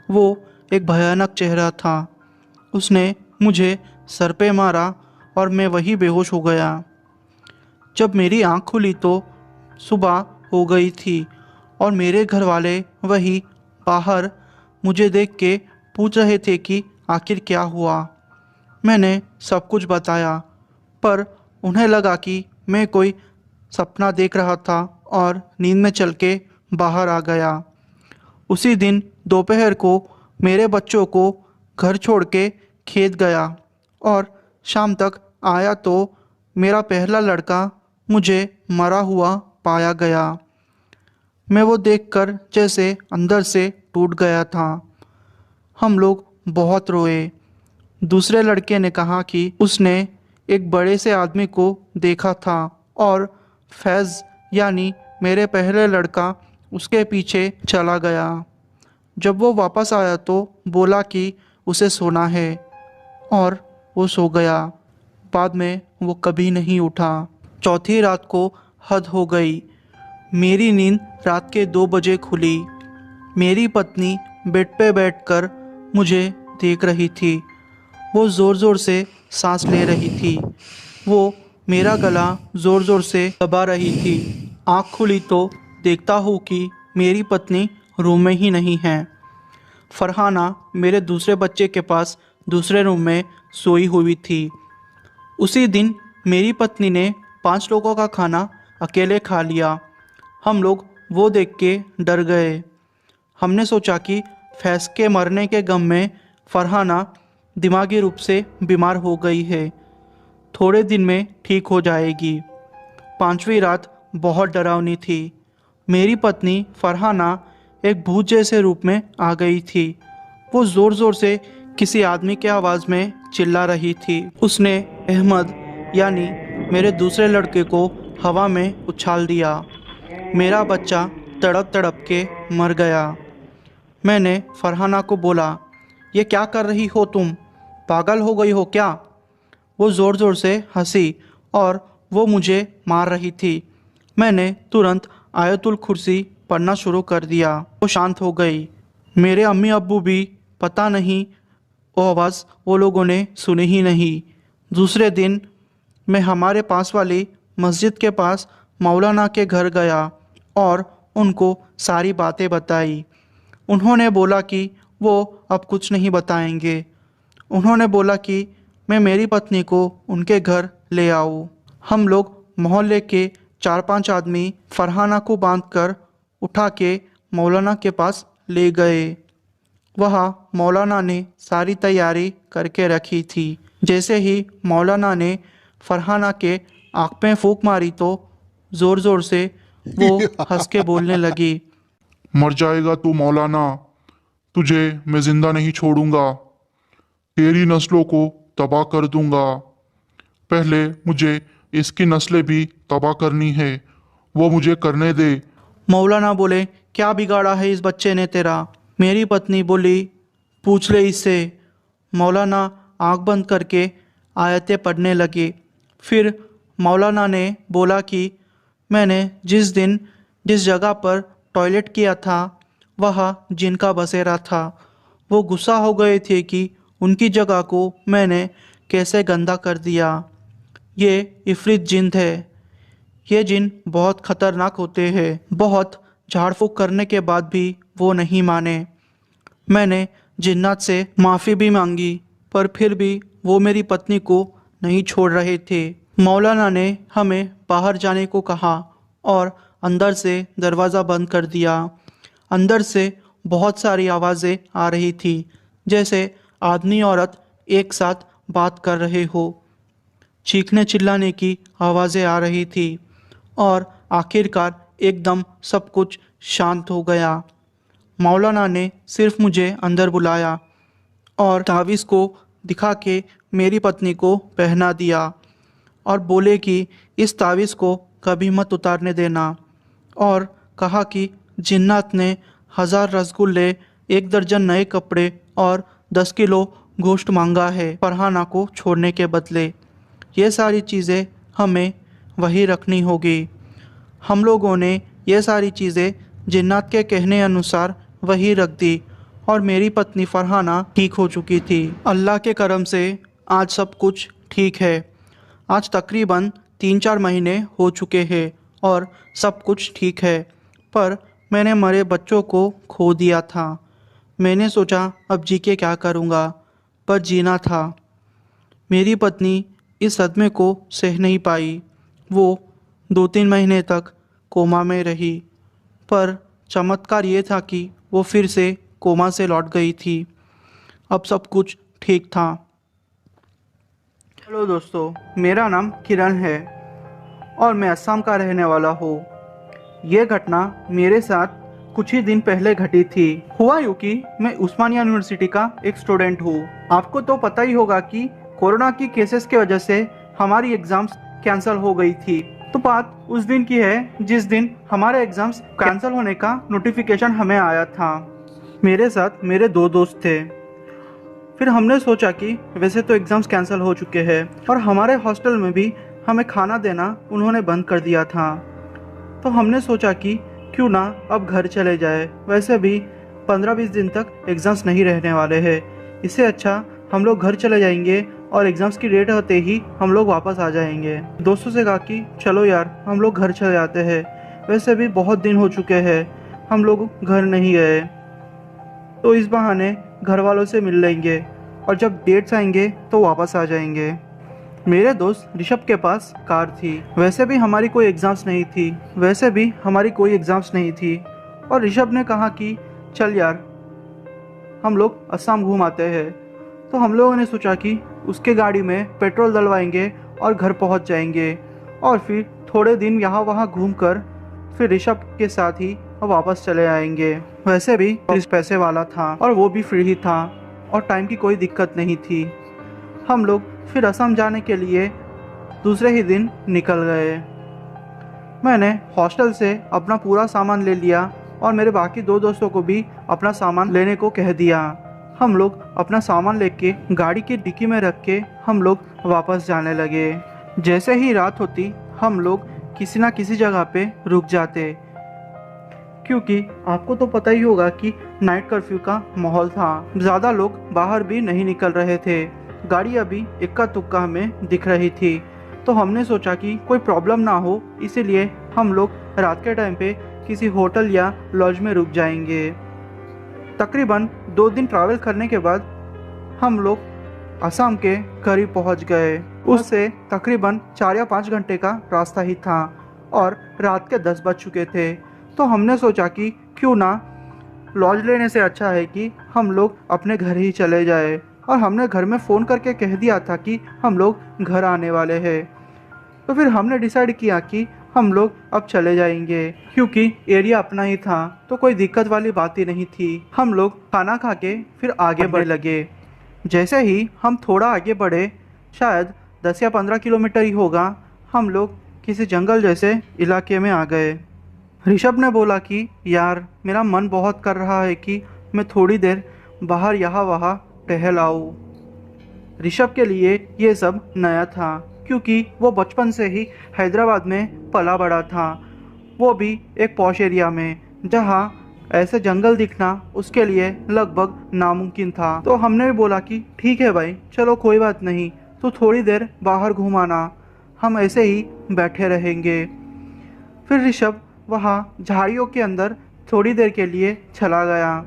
वो एक भयानक चेहरा था। उसने मुझे सर पे मारा और मैं वहीं बेहोश हो गया। जब मेरी आँख खुली तो सुबह हो गई थी और मेरे घर वाले वहीं बाहर मुझे देख के पूछ रहे थे कि आखिर क्या हुआ। मैंने सब कुछ बताया, पर उन्हें लगा कि मैं कोई सपना देख रहा था और नींद में चल के बाहर आ गया। उसी दिन दोपहर को मेरे बच्चों को घर छोड़ के खेत गया और शाम तक आया तो मेरा पहला लड़का मुझे मरा हुआ पाया गया। मैं वो देखकर जैसे अंदर से टूट गया था। हम लोग बहुत रोए। दूसरे लड़के ने कहा कि उसने एक बड़े से आदमी को देखा था और फैज़ यानी मेरे पहले लड़का उसके पीछे चला गया। जब वो वापस आया तो बोला कि उसे सोना है और वो सो गया। बाद में वो कभी नहीं उठा। चौथी रात को हद हो गई। मेरी नींद रात के 2 बजे खुली। मेरी पत्नी बेड पे बैठकर मुझे देख रही थी। वो ज़ोर ज़ोर से सांस ले रही थी। वो मेरा गला ज़ोर ज़ोर से दबा रही थी। आँख खुली तो देखता हूँ कि मेरी पत्नी रूम में ही नहीं है। फरहाना मेरे दूसरे बच्चे के पास दूसरे रूम में सोई हुई थी। उसी दिन मेरी पत्नी ने 5 लोगों का खाना अकेले खा लिया। हम लोग वो देख के डर गए। हमने सोचा कि फैज़ के मरने के गम में फरहाना दिमागी रूप से बीमार हो गई है, थोड़े दिन में ठीक हो जाएगी। 5वीं रात बहुत डरावनी थी। मेरी पत्नी फरहाना एक भूत जैसे रूप में आ गई थी। वो ज़ोर ज़ोर से किसी आदमी के आवाज़ में चिल्ला रही थी। उसने अहमद यानी मेरे दूसरे लड़के को हवा में उछाल दिया। मेरा बच्चा तड़प तड़प के मर गया। मैंने फरहाना को बोला, ये क्या कर रही हो तुम? पागल हो गई हो क्या? वो ज़ोर ज़ोर से हंसी और वो मुझे मार रही थी। मैंने तुरंत आयतुल कुर्सी पढ़ना शुरू कर दिया। वो शांत हो गई। मेरे अम्मी अब्बू भी पता नहीं वो आवाज़ वो लोगों ने सुनी ही नहीं। दूसरे दिन मैं हमारे पास वाली मस्जिद के पास मौलाना के घर गया और उनको सारी बातें बताई। उन्होंने बोला कि वो अब कुछ नहीं बताएंगे। उन्होंने बोला कि मैं मेरी पत्नी को उनके घर ले आऊँ। हम लोग मोहल्ले के 4-5 आदमी फरहाना को बांधकर उठा के मौलाना के पास ले गए। वहाँ मौलाना ने सारी तैयारी करके रखी थी। जैसे ही मौलाना ने फरहाना के आँख में फूंक मारी तो ज़ोर ज़ोर से वो हंस के बोलने लगी, मर जाएगा तू मौलाना, तुझे मैं जिंदा नहीं छोड़ूंगा, तेरी नस्लों को तबाह कर दूंगा। पहले मुझे इसकी नस्लें भी तबाह करनी है, वो मुझे करने दे। मौलाना बोले, क्या बिगाड़ा है इस बच्चे ने तेरा? मेरी पत्नी बोली, पूछ ले इससे। मौलाना आंख बंद करके आयतें पढ़ने लगे। फिर मौलाना ने बोला कि मैंने जिस दिन जिस जगह पर टॉयलेट किया था वह जिनका बसेरा था। वो गुस्सा हो गए थे कि उनकी जगह को मैंने कैसे गंदा कर दिया। ये इफ़रित जिन है। ये जिन बहुत ख़तरनाक होते हैं। बहुत झाड़ फूँक करने के बाद भी वो नहीं माने। मैंने जिन्नात से माफ़ी भी मांगी, पर फिर भी वो मेरी पत्नी को नहीं छोड़ रहे थे। मौलाना ने हमें बाहर जाने को कहा और अंदर से दरवाज़ा बंद कर दिया। अंदर से बहुत सारी आवाज़ें आ रही थी, जैसे आदमी औरत एक साथ बात कर रहे हो। चीखने चिल्लाने की आवाज़ें आ रही थी और आखिरकार एकदम सब कुछ शांत हो गया। मौलाना ने सिर्फ मुझे अंदर बुलाया और तावीज़ को दिखा के मेरी पत्नी को पहना दिया और बोले कि इस तावीज़ को कभी मत उतारने देना, और कहा कि जिन्नात ने 1000 रसगुल्ले, 1 दर्जन नए कपड़े और 10 किलो गोश्त मांगा है फरहाना को छोड़ने के बदले। ये सारी चीज़ें हमें वही रखनी होगी। हम लोगों ने ये सारी चीज़ें जिन्नात के कहने अनुसार वही रख दी और मेरी पत्नी फरहाना ठीक हो चुकी थी। अल्लाह के करम से आज सब कुछ ठीक है। आज तकरीबन 3-4 महीने हो चुके हैं और सब कुछ ठीक है, पर मैंने मरे बच्चों को खो दिया था। मैंने सोचा अब जी के क्या करूँगा, पर जीना था। मेरी पत्नी इस सदमे को सह नहीं पाई। वो 2-3 महीने तक कोमा में रही, पर चमत्कार ये था कि वो फिर से कोमा से लौट गई थी। अब सब कुछ ठीक था। हेलो दोस्तों, मेरा नाम किरण है और मैं असम का रहने वाला हूँ। ये घटना मेरे साथ कुछ ही दिन पहले घटी थी। हुआ यूँ कि मैं उस्मानिया यूनिवर्सिटी का एक स्टूडेंट हूँ। आपको तो पता ही होगा कि कोरोना की केसेस की वजह से हमारी एग्जाम्स कैंसिल हो गई थी। तो बात उस दिन की है जिस दिन हमारे एग्जाम्स कैंसिल होने का नोटिफिकेशन हमें आया था। मेरे साथ मेरे 2 दोस्त थे। फिर हमने सोचा कि वैसे तो एग्ज़ाम्स कैंसिल हो चुके हैं और हमारे हॉस्टल में भी हमें खाना देना उन्होंने बंद कर दिया था। तो हमने सोचा कि क्यों ना अब घर चले जाए। वैसे भी 15-20 दिन तक एग्ज़ाम्स नहीं रहने वाले हैं। इससे अच्छा हम लोग घर चले जाएंगे और एग्ज़ाम्स की डेट होते ही हम लोग वापस आ जाएंगे। दोस्तों से कहा कि चलो यार हम लोग घर चले जाते हैं। वैसे भी बहुत दिन हो चुके हैं हम लोग घर नहीं गए, तो इस बहाने घर वालों से मिल लेंगे और जब डेट्स आएंगे तो वापस आ जाएंगे। मेरे दोस्त ऋषभ के पास कार थी। वैसे भी हमारी कोई एग्ज़ाम्स नहीं थी और ऋषभ ने कहा कि चल यार हम लोग असम घूम आते हैं। तो हम लोगों ने सोचा कि उसके गाड़ी में पेट्रोल डलवाएंगे और घर पहुंच जाएंगे और फिर थोड़े दिन यहाँ वहाँ घूम कर फिर ऋषभ के साथ ही वापस चले आएंगे। वैसे भी इस पैसे वाला था और वो भी फ्री ही था और टाइम की कोई दिक्कत नहीं थी। हम लोग फिर असम जाने के लिए दूसरे ही दिन निकल गए। मैंने हॉस्टल से अपना पूरा सामान ले लिया और मेरे बाकी 2 दोस्तों को भी अपना सामान लेने को कह दिया। हम लोग अपना सामान लेके गाड़ी की डिक्की में रख के हम लोग वापस जाने लगे। जैसे ही रात होती हम लोग किसी ना किसी जगह पे रुक जाते, क्योंकि आपको तो पता ही होगा कि नाइट कर्फ्यू का माहौल था। ज़्यादा लोग बाहर भी नहीं निकल रहे थे। गाड़ी अभी इक्का तुक्का हमें दिख रही थी। तो हमने सोचा कि कोई प्रॉब्लम ना हो, इसीलिए हम लोग रात के टाइम पे किसी होटल या लॉज में रुक जाएंगे। तकरीबन 2 दिन ट्रैवल करने के बाद हम लोग असम के करीब पहुंच गए। उससे तकरीबन 4 या 5 घंटे का रास्ता ही था और रात के 10 बज चुके थे। तो हमने सोचा कि क्यों ना लॉज लेने से अच्छा है कि हम लोग अपने घर ही चले जाए और हमने घर में फ़ोन करके कह दिया था कि हम लोग घर आने वाले हैं। तो फिर हमने डिसाइड किया कि हम लोग अब चले जाएंगे, क्योंकि एरिया अपना ही था तो कोई दिक्कत वाली बात ही नहीं थी। हम लोग खाना खा के फिर आगे बढ़ने लगे। जैसे ही हम थोड़ा आगे बढ़े, शायद 10 या 15 किलोमीटर ही होगा, हम लोग किसी जंगल जैसे इलाके में आ गए। ऋषभ ने बोला कि यार मेरा मन बहुत कर रहा है कि मैं थोड़ी देर बाहर यहाँ वहाँ टहल आऊँ। ऋषभ के लिए ये सब नया था, क्योंकि वो बचपन से ही हैदराबाद में पला बड़ा था, वो भी एक पॉश एरिया में, जहाँ ऐसे जंगल दिखना उसके लिए लगभग नामुमकिन था। तो हमने भी बोला कि ठीक है भाई, चलो कोई बात नहीं, तो थोड़ी देर बाहर घुमाना, हम ऐसे ही बैठे रहेंगे। फिर ऋषभ वहाँ झाड़ियों के अंदर थोड़ी देर के लिए चला गया।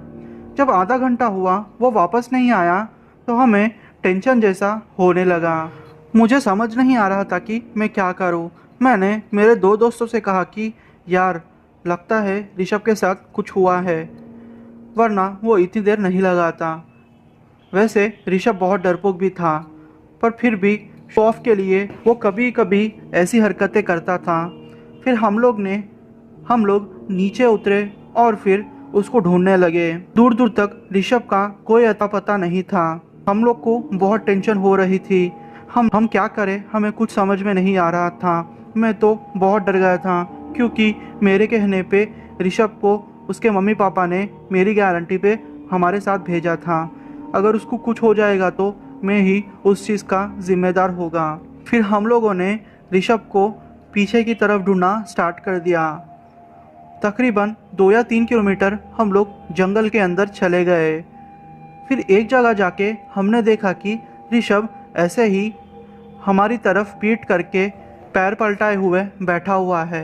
जब आधा घंटा हुआ वो वापस नहीं आया तो हमें टेंशन जैसा होने लगा। मुझे समझ नहीं आ रहा था कि मैं क्या करूं। मैंने मेरे 2 दोस्तों से कहा कि यार लगता है ऋषभ के साथ कुछ हुआ है, वरना वो इतनी देर नहीं लगाता। वैसे ऋषभ बहुत डरपोक भी था, पर फिर भी शो ऑफ के लिए वो कभी कभी ऐसी हरकतें करता था। फिर हम लोग नीचे उतरे और फिर उसको ढूंढने लगे। दूर दूर तक ऋषभ का कोई अता पता नहीं था। हम लोग को बहुत टेंशन हो रही थी। हम क्या करें, हमें कुछ समझ में नहीं आ रहा था। मैं तो बहुत डर गया था, क्योंकि मेरे कहने पे ऋषभ को उसके मम्मी पापा ने मेरी गारंटी पे हमारे साथ भेजा था। अगर उसको कुछ हो जाएगा तो मैं ही उस चीज़ का जिम्मेदार होगा। फिर हम लोगों ने ऋषभ को पीछे की तरफ ढूंढना स्टार्ट कर दिया। तकरीबन 2 या 3 किलोमीटर हम लोग जंगल के अंदर चले गए। फिर एक जगह जाके हमने देखा कि ऋषभ ऐसे ही हमारी तरफ पीठ करके पैर पलटाए हुए बैठा हुआ है।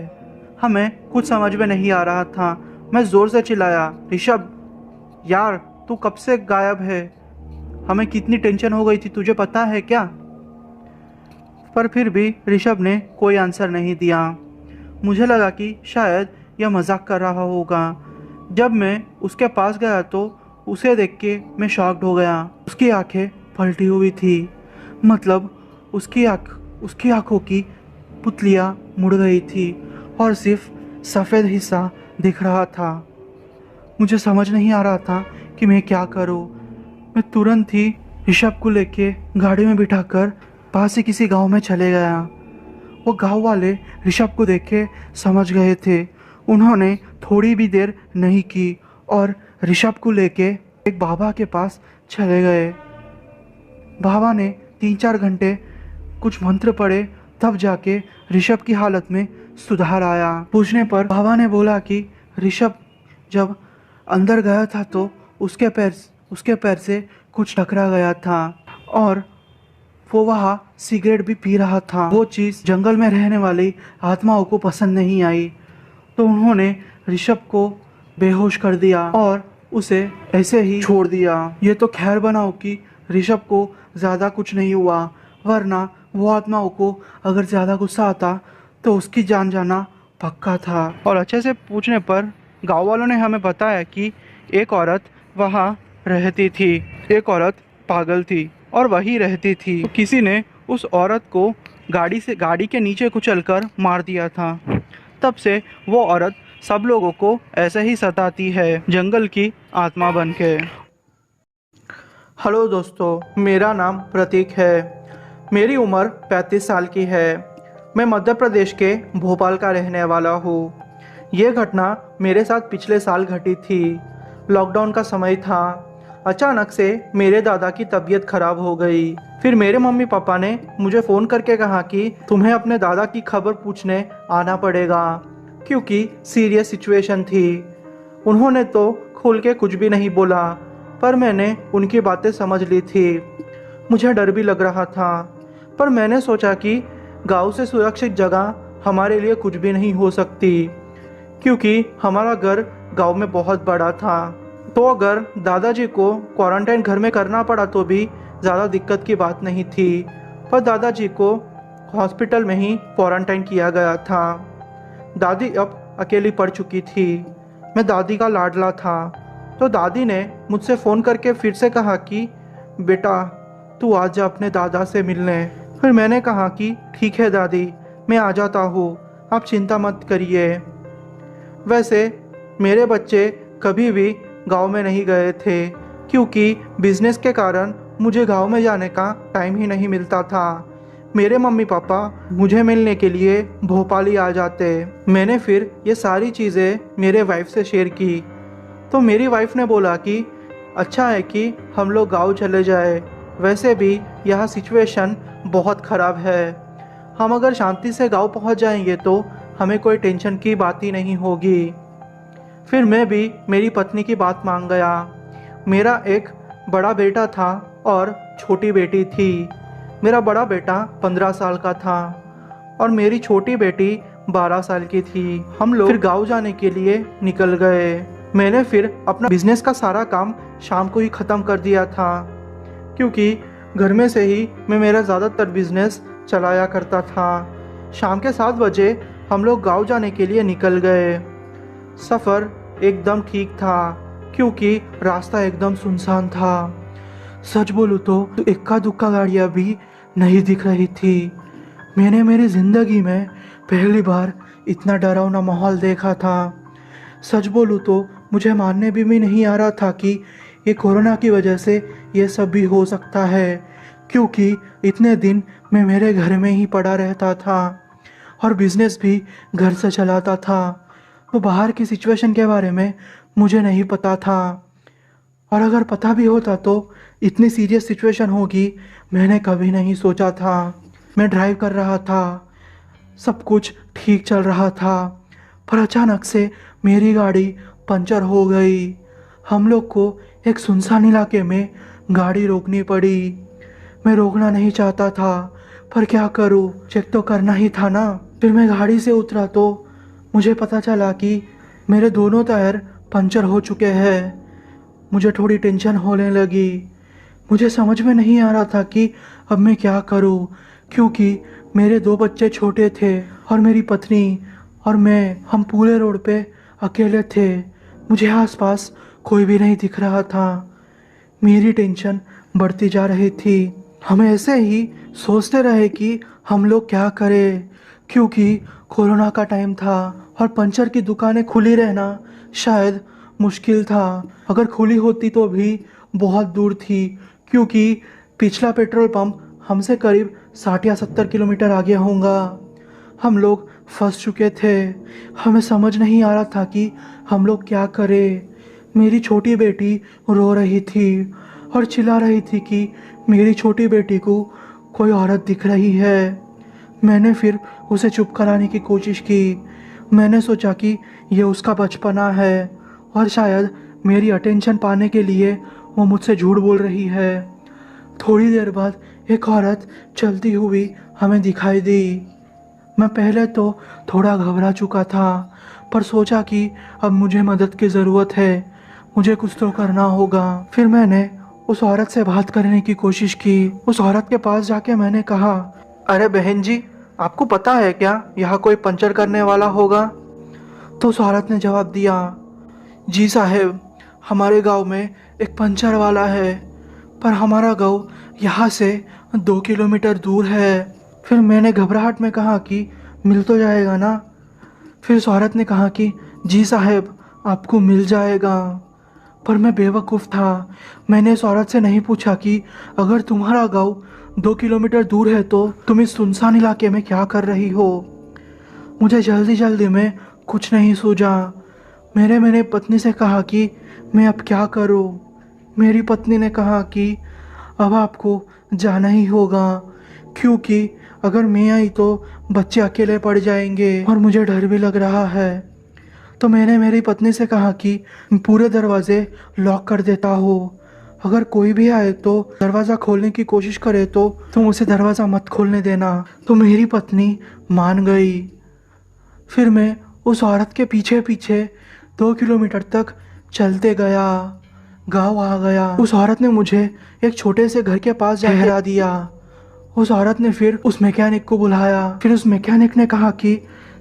हमें कुछ समझ में नहीं आ रहा था मैं ज़ोर से चिल्लाया, ऋषभ यार तू कब से गायब है? हमें कितनी टेंशन हो गई थी तुझे पता है क्या? पर फिर भी ऋषभ ने कोई आंसर नहीं दिया। मुझे लगा कि शायद यह मजाक कर रहा होगा। जब मैं उसके पास गया तो उसे देख के मैं शॉक्ड हो गया। उसकी आंखें पलटी हुई थी, मतलब उसकी आंखों की पुतलियाँ मुड़ गई थी और सिर्फ सफ़ेद हिस्सा दिख रहा था। मुझे समझ नहीं आ रहा था कि मैं क्या करूं। मैं तुरंत ही ऋषभ को लेके गाड़ी में बिठाकर पास ही किसी गांव में चले गया। वो गांव वाले ऋषभ को देख के समझ गए थे। उन्होंने थोड़ी भी देर नहीं की और ऋषभ को लेके एक बाबा के पास चले गए। बाबा ने 3-4 घंटे कुछ मंत्र पढ़े, तब जाके ऋषभ की हालत में सुधार आया। पूछने पर बाबा ने बोला कि ऋषभ जब अंदर गया था तो उसके पैर से कुछ टकरा गया था और वो वहाँ सिगरेट भी पी रहा था। वो चीज़ जंगल में रहने वाली आत्माओं को पसंद नहीं आई, तो उन्होंने ऋषभ को बेहोश कर दिया और उसे ऐसे ही छोड़ दिया। ये तो खैर बनाओ कि ऋषभ को ज़्यादा कुछ नहीं हुआ, वरना वो आत्माओं को अगर ज़्यादा गुस्सा आता तो उसकी जान जाना पक्का था। और अच्छे से पूछने पर गांव वालों ने हमें बताया कि एक औरत वहाँ रहती थी। एक औरत पागल थी और वही रहती थी। तो किसी ने उस औरत को गाड़ी के नीचे कुचलकर मार दिया था। तब से वो औरत सब लोगों को ऐसे ही सताती है, जंगल की आत्मा बनके। हेलो दोस्तों, मेरा नाम प्रतीक है। मेरी उम्र 35 साल की है। मैं मध्य प्रदेश के भोपाल का रहने वाला हूँ। ये घटना मेरे साथ पिछले साल घटी थी। लॉकडाउन का समय था। अचानक से मेरे दादा की तबीयत खराब हो गई। फिर मेरे मम्मी पापा ने मुझे फ़ोन करके कहा कि तुम्हें अपने दादा की खबर पूछने आना पड़ेगा, क्योंकि सीरियस सिचुएशन थी। उन्होंने तो खुल के कुछ भी नहीं बोला, पर मैंने उनकी बातें समझ ली थी। मुझे डर भी लग रहा था, पर मैंने सोचा कि गांव से सुरक्षित जगह हमारे लिए कुछ भी नहीं हो सकती, क्योंकि हमारा घर गांव में बहुत बड़ा था। तो अगर दादाजी को क्वारंटाइन घर में करना पड़ा तो भी ज़्यादा दिक्कत की बात नहीं थी। पर दादाजी को हॉस्पिटल में ही क्वारंटाइन किया गया था। दादी अब अकेली पड़ चुकी थी। मैं दादी का लाडला था, तो दादी ने मुझसे फ़ोन करके फिर से कहा कि बेटा तू आ जा अपने दादा से मिलने। फिर मैंने कहा कि ठीक है दादी, मैं आ जाता हूँ, आप चिंता मत करिए। वैसे मेरे बच्चे कभी भी गांव में नहीं गए थे, क्योंकि बिजनेस के कारण मुझे गांव में जाने का टाइम ही नहीं मिलता था। मेरे मम्मी पापा मुझे मिलने के लिए भोपाल ही आ जाते। मैंने फिर ये सारी चीज़ें मेरे वाइफ से शेयर की, तो मेरी वाइफ ने बोला कि अच्छा है कि हम लोग गांव चले जाए। वैसे भी यह सिचुएशन बहुत ख़राब है। हम अगर शांति से गांव पहुंच जाएंगे तो हमें कोई टेंशन की बात ही नहीं होगी। फिर मैं भी मेरी पत्नी की बात मान गया। मेरा एक बड़ा बेटा था और छोटी बेटी थी। मेरा बड़ा बेटा 15 साल का था और मेरी छोटी बेटी 12 साल की थी। हम लोग फिर गांव जाने के लिए निकल गए। मैंने फिर अपना बिजनेस का सारा काम शाम को ही ख़त्म कर दिया था, क्योंकि घर में से ही मैं मेरा ज़्यादातर बिजनेस चलाया करता था। शाम के 7 बजे हम लोग गांव जाने के लिए निकल गए। सफ़र एकदम ठीक था, क्योंकि रास्ता एकदम सुनसान था। सच बोलूँ तो इक्का दुक्का गाड़ियाँ भी नहीं दिख रही थी। मैंने मेरी ज़िंदगी में पहली बार इतना डरावना माहौल देखा था। सच बोलूँ तो मुझे मानने भी नहीं आ रहा था कि ये कोरोना की वजह से ये सब भी हो सकता है, क्योंकि इतने दिन मैं मेरे घर में ही पड़ा रहता था और बिज़नेस भी घर से चलाता था। तो बाहर की सिचुएशन के बारे में मुझे नहीं पता था, और अगर पता भी होता तो इतनी सीरियस सिचुएशन होगी मैंने कभी नहीं सोचा था। मैं ड्राइव कर रहा था, सब कुछ ठीक चल रहा था, पर अचानक से मेरी गाड़ी पंचर हो गई। हम लोग को एक सुनसान इलाके में गाड़ी रोकनी पड़ी। मैं रोकना नहीं चाहता था, पर क्या करूं, चेक तो करना ही था ना। फिर मैं गाड़ी से उतरा तो मुझे पता चला कि मेरे दोनों टायर पंचर हो चुके हैं। मुझे थोड़ी टेंशन होने लगी। मुझे समझ में नहीं आ रहा था कि अब मैं क्या करूं, क्योंकि मेरे दो बच्चे छोटे थे और मेरी पत्नी और मैं, हम पूरे रोड पे अकेले थे। मुझे आसपास कोई भी नहीं दिख रहा था। मेरी टेंशन बढ़ती जा रही थी। हम ऐसे ही सोचते रहे कि हम लोग क्या करें, क्योंकि कोरोना का टाइम था और पंचर की दुकानें खुली रहना शायद मुश्किल था। अगर खुली होती तो भी बहुत दूर थी, क्योंकि पिछला पेट्रोल पंप हमसे करीब 60 या 70 किलोमीटर आगे होगा। हम लोग फंस चुके थे। हमें समझ नहीं आ रहा था कि हम लोग क्या करें। मेरी छोटी बेटी रो रही थी और चिल्ला रही थी कि मेरी छोटी बेटी को कोई औरत दिख रही है। मैंने फिर उसे चुप कराने की कोशिश की। मैंने सोचा कि ये उसका बचपना है और शायद मेरी अटेंशन पाने के लिए वो मुझसे झूठ बोल रही है। थोड़ी देर बाद एक औरत चलती हुई हमें दिखाई दी। मैं पहले तो थोड़ा घबरा चुका था, पर सोचा कि अब मुझे मदद की ज़रूरत है, मुझे कुछ तो करना होगा। फिर मैंने उस औरत से बात करने की कोशिश की। उस औरत के पास जाके मैंने कहा, अरे बहन जी, आपको पता है क्या यहाँ कोई पंचर करने वाला होगा? तो उस औरत ने जवाब दिया, जी साहब, हमारे गांव में एक पंचर वाला है, पर हमारा गांव यहाँ से 2 किलोमीटर दूर है। फिर मैंने घबराहट में कहा कि मिल तो जाएगा ना? फिर उस औरत ने कहा कि जी साहब, आपको मिल जाएगा। पर मैं बेवकूफ़ था। मैंने इस औरत से नहीं पूछा कि अगर तुम्हारा गांव 2 किलोमीटर दूर है तो तुम इस सुनसान इलाके में क्या कर रही हो? मुझे जल्दी जल्दी में कुछ नहीं सूझा। मेरी पत्नी से कहा कि मैं अब क्या करूं? मेरी पत्नी ने कहा कि अब आपको जाना ही होगा, क्योंकि अगर मैं आई तो बच्चे अकेले पड़ जाएंगे और मुझे डर भी लग रहा है। तो मैंने मेरी पत्नी से कहा कि पूरे दरवाजे लॉक कर देता हो। अगर कोई भी आए तो दरवाज़ा खोलने की कोशिश करे तो तुम उसे दरवाज़ा मत खोलने देना। तो मेरी पत्नी मान गई। फिर मैं उस औरत के पीछे पीछे 2 किलोमीटर तक चलते गया। गांव आ गया। उस औरत ने मुझे एक छोटे से घर के पास ठहरा दिया। उस औरत ने फिर उस मैकेनिक को बुलाया। फिर उस मैकेनिक ने कहा कि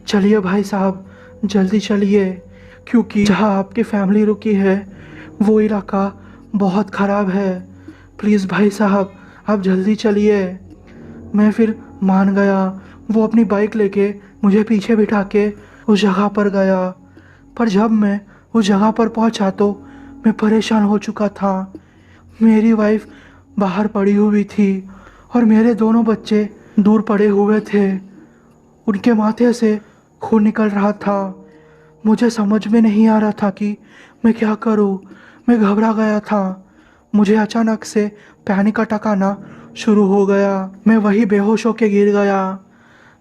चलिए भाई साहब, जल्दी चलिए, क्योंकि जहाँ आपकी फैमिली रुकी है वो इलाका बहुत ख़राब है। प्लीज़ भाई साहब, आप जल्दी चलिए। मैं फिर मान गया। वो अपनी बाइक लेके मुझे पीछे बिठा के उस जगह पर गया। पर जब मैं उस जगह पर पहुंचा तो मैं परेशान हो चुका था। मेरी वाइफ बाहर पड़ी हुई थी और मेरे दोनों बच्चे दूर पड़े हुए थे। उनके माथे से खून निकल रहा था। मुझे समझ में नहीं आ रहा था कि मैं क्या करूं। मैं घबरा गया था। मुझे अचानक से पैनिक अटैक आना शुरू हो गया। मैं वही बेहोश होके गिर गया।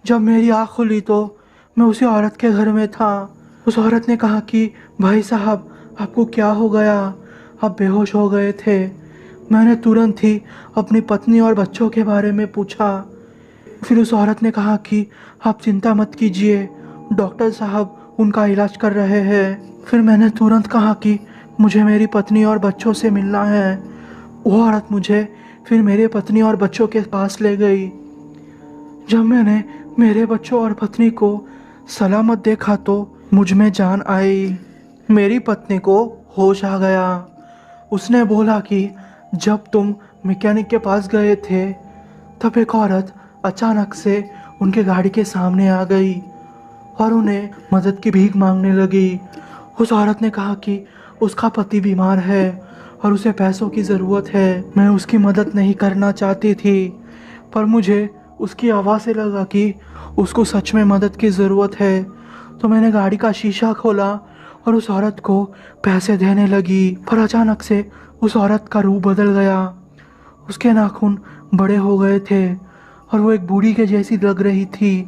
जब मेरी आँख खुली तो मैं उसी औरत के घर में था। उस औरत ने कहा कि भाई साहब, आपको क्या हो गया? आप बेहोश हो गए थे। मैंने तुरंत ही अपनी पत्नी और बच्चों के बारे में पूछा। फिर उस औरत ने कहा कि आप चिंता मत कीजिए, डॉक्टर साहब उनका इलाज कर रहे हैं। फिर मैंने तुरंत कहा कि मुझे मेरी पत्नी और बच्चों से मिलना है। वो औरत मुझे फिर मेरे पत्नी और बच्चों के पास ले गई। जब मैंने मेरे बच्चों और पत्नी को सलामत देखा तो मुझ में जान आई। मेरी पत्नी को होश आ गया। उसने बोला कि जब तुम मैकेनिक के पास गए थे तब एक औरत अचानक से उनके गाड़ी के सामने आ गई और उन्हें मदद की भीख मांगने लगी। उस औरत ने कहा कि उसका पति बीमार है और उसे पैसों की ज़रूरत है। मैं उसकी मदद नहीं करना चाहती थी, पर मुझे उसकी आवाज़ से लगा कि उसको सच में मदद की ज़रूरत है। तो मैंने गाड़ी का शीशा खोला और उस औरत को पैसे देने लगी। पर अचानक से उस औरत का रूप बदल गया। उसके नाखून बड़े हो गए थे और वो एक बूढ़ी के जैसी लग रही थी।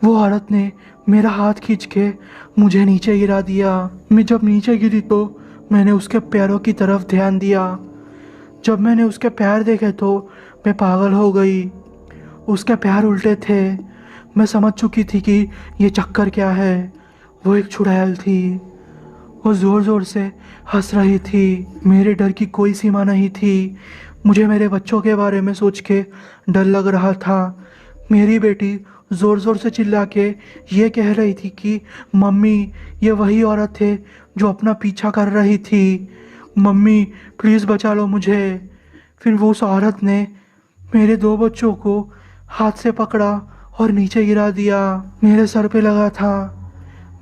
वो औरत ने मेरा हाथ खींच के मुझे नीचे गिरा दिया। मैं जब नीचे गिरी तो मैंने उसके पैरों की तरफ ध्यान दिया। जब मैंने उसके पैर देखे तो मैं पागल हो गई। उसके पैर उल्टे थे। मैं समझ चुकी थी कि ये चक्कर क्या है। वो एक चुड़ैल थी। वो ज़ोर ज़ोर से हंस रही थी। मेरे डर की कोई सीमा नहीं थी। मुझे मेरे बच्चों के बारे में सोच के डर लग रहा था। मेरी बेटी ज़ोर ज़ोर से चिल्ला के ये कह रही थी कि मम्मी, ये वही औरत है जो अपना पीछा कर रही थी। मम्मी प्लीज़ बचा लो मुझे। फिर वो उस औरत ने मेरे दो बच्चों को हाथ से पकड़ा और नीचे गिरा दिया। मेरे सर पे लगा था।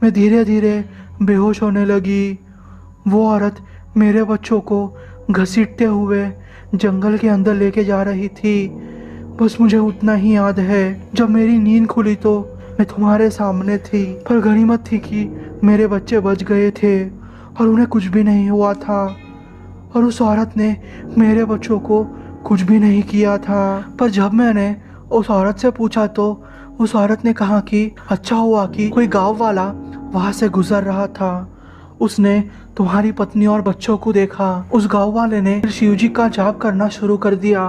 मैं धीरे धीरे बेहोश होने लगी। वो औरत मेरे बच्चों को घसीटते हुए जंगल के अंदर लेके जा रही थी। बस मुझे उतना ही याद है, जब मेरी नींद खुली तो मैं तुम्हारे सामने थी। पर गनीमत थी कि मेरे बच्चे बच गए थे और उन्हें कुछ भी नहीं हुआ था। और उस औरत ने मेरे बच्चों को कुछ भी नहीं किया था। पर जब मैंने उस औरत से पूछा तो उस औरत ने कहा कि अच्छा हुआ कि कोई गांव वाला वहां से गुजर रहा था। उसने तुम्हारी पत्नी और बच्चों को देखा। उस गांव वाले ने शिव जी का जाप करना शुरू कर दिया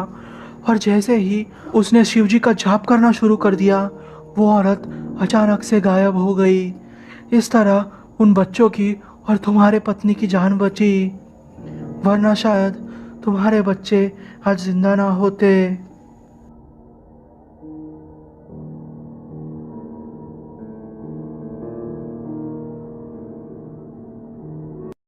और जैसे ही उसने शिव जी का जाप करना शुरू कर दिया, वो औरत अचानक से गायब हो गई। इस तरह उन बच्चों की और तुम्हारे पत्नी की जान बची, वरना शायद तुम्हारे बच्चे आज जिंदा ना होते।